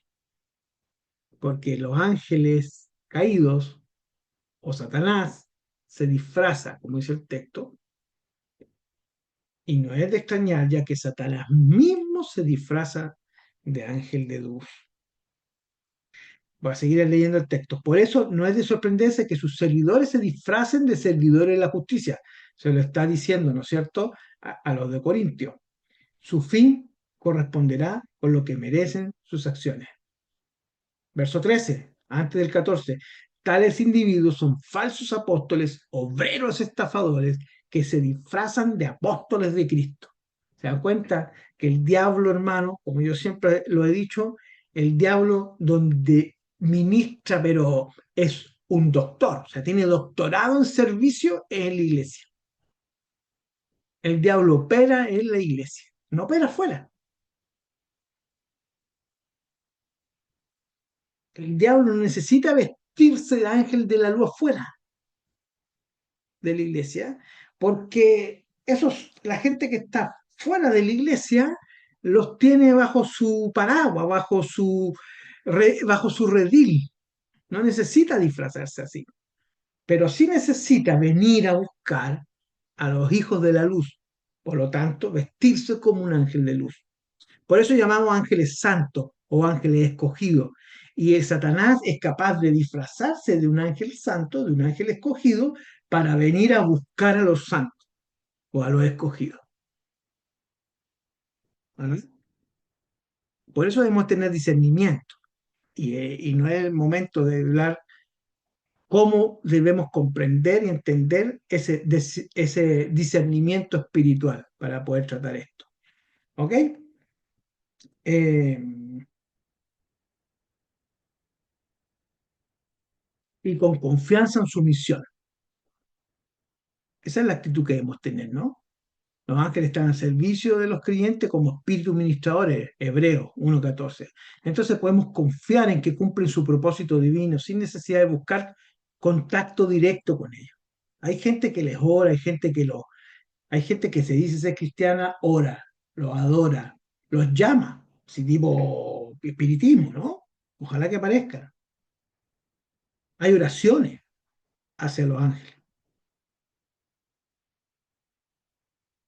porque los ángeles caídos o Satanás se disfraza, como dice el texto, y no es de extrañar, ya que Satanás mismo se disfraza de ángel de luz. Voy a seguir leyendo el texto. Por eso no es de sorprenderse que sus servidores se disfracen de servidores de la justicia. Se lo está diciendo, ¿no es cierto?, a los de Corintios. Su fin corresponderá con lo que merecen sus acciones. Verso 13, antes del 14. Tales individuos son falsos apóstoles, obreros estafadores, que se disfrazan de apóstoles de Cristo. ¿Se dan cuenta que el diablo, hermano, como yo siempre lo he dicho, el diablo donde ministra, pero es un doctor, o sea, tiene doctorado en servicio en la iglesia. El diablo opera en la iglesia, no opera afuera. El diablo no necesita vestirse de ángel de la luz afuera de la iglesia, porque la gente que está fuera de la iglesia los tiene bajo su paraguas, bajo su redil. No necesita disfrazarse así, pero sí necesita venir a buscar a los hijos de la luz. Por lo tanto, vestirse como un ángel de luz. Por eso llamamos ángeles santos o ángeles escogidos. Y el Satanás es capaz de disfrazarse de un ángel santo, de un ángel escogido, para venir a buscar a los santos o a los escogidos. ¿Vale? Por eso debemos tener discernimiento. Y no es el momento de hablar cómo debemos comprender y entender ese discernimiento espiritual para poder tratar esto. ¿Ok? Eh, y con confianza en su misión. Esa es la actitud que debemos tener, ¿no? Los ángeles están al servicio de los creyentes como espíritus ministradores, Hebreos 1:14. Entonces podemos confiar en que cumplen su propósito divino sin necesidad de buscar contacto directo con ellos. Hay gente que les ora, hay gente que se dice ser cristiana, ora, los adora, los llama, si tipo espiritismo, ¿no? Ojalá que aparezca. Hay oraciones hacia los ángeles.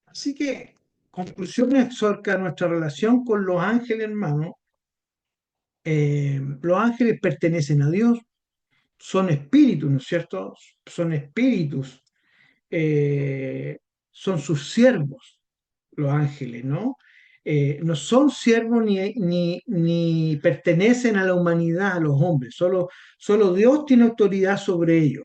Así que, conclusiones acerca de nuestra relación con los ángeles, hermanos. Los ángeles pertenecen a Dios, son espíritus, ¿no es cierto? Son espíritus, eh, son sus siervos, los ángeles, ¿no? no son siervos ni pertenecen a la humanidad, a los hombres, solo Dios tiene autoridad sobre ellos.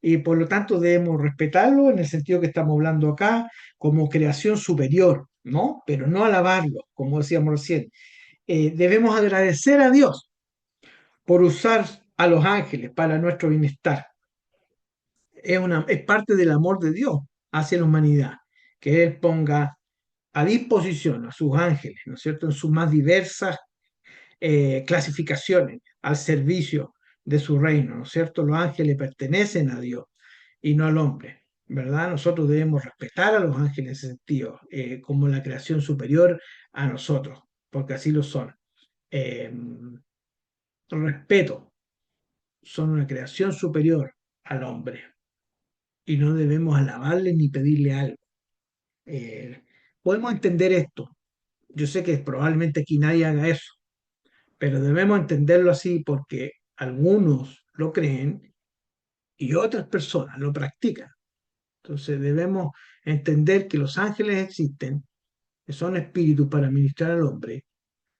Y por lo tanto debemos respetarlo en el sentido que estamos hablando acá, como creación superior, ¿no? Pero no alabarlo, como decíamos recién. Debemos agradecer a Dios por usar a los ángeles para nuestro bienestar. Es parte del amor de Dios hacia la humanidad, que Él ponga a disposición a sus ángeles, ¿no es cierto?, en sus más diversas clasificaciones al servicio de su reino, ¿no es cierto? Los ángeles pertenecen a Dios y no al hombre, ¿verdad? Nosotros debemos respetar a los ángeles en ese sentido, como la creación superior a nosotros, porque así lo son. Eh, Respeto, son una creación superior al hombre y no debemos alabarle ni pedirle algo. Eh, Podemos entender esto. Yo sé que probablemente aquí nadie haga eso, pero debemos entenderlo así porque algunos lo creen y otras personas lo practican. Entonces debemos entender que los ángeles existen, que son espíritus para ministrar al hombre,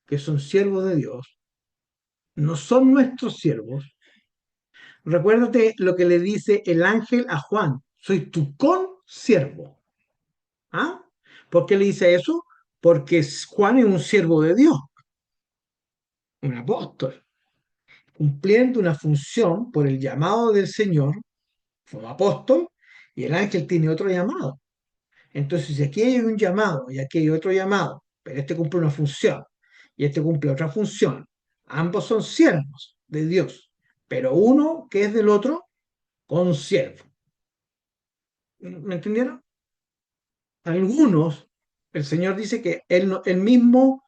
que son siervos de Dios, no son nuestros siervos. Recuérdate lo que le dice el ángel a Juan, soy tu consiervo. ¿Ah? ¿Por qué le dice eso? Porque Juan es un siervo de Dios, un apóstol, cumpliendo una función por el llamado del Señor, como apóstol, y el ángel tiene otro llamado. Entonces, si aquí hay un llamado y aquí hay otro llamado, pero este cumple una función y este cumple otra función, ambos son siervos de Dios, pero uno que es del otro, consiervo. ¿Me entendieron? Algunos, el Señor dice que él mismo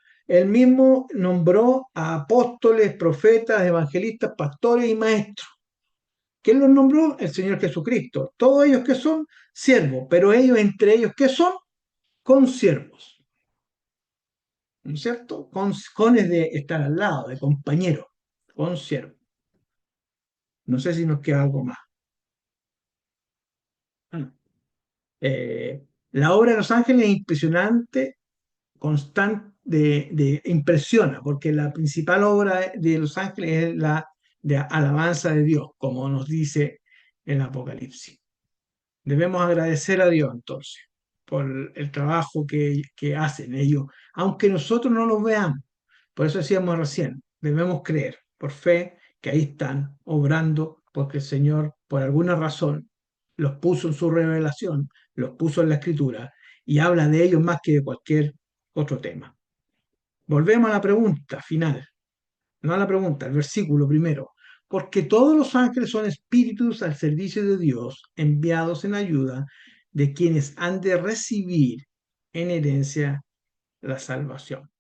nombró a apóstoles, profetas, evangelistas, pastores y maestros. ¿Quién los nombró? El Señor Jesucristo. Todos ellos que son siervos, pero ellos entre ellos que son consiervos. ¿No es cierto? Con es de estar al lado, de compañero, consiervo. No sé si nos queda algo más. Ah. La obra de los ángeles es impresionante, constante, impresiona, porque la principal obra de los ángeles es la de alabanza de Dios, como nos dice el Apocalipsis. Debemos agradecer a Dios entonces por el trabajo que hacen ellos, aunque nosotros no los veamos. Por eso decíamos recién, debemos creer por fe que ahí están obrando porque el Señor, por alguna razón, los puso en su revelación, los puso en la Escritura y habla de ellos más que de cualquier otro tema. Volvemos a la pregunta final, no a la pregunta, el versículo primero. Porque todos los ángeles son espíritus al servicio de Dios, enviados en ayuda de quienes han de recibir en herencia la salvación.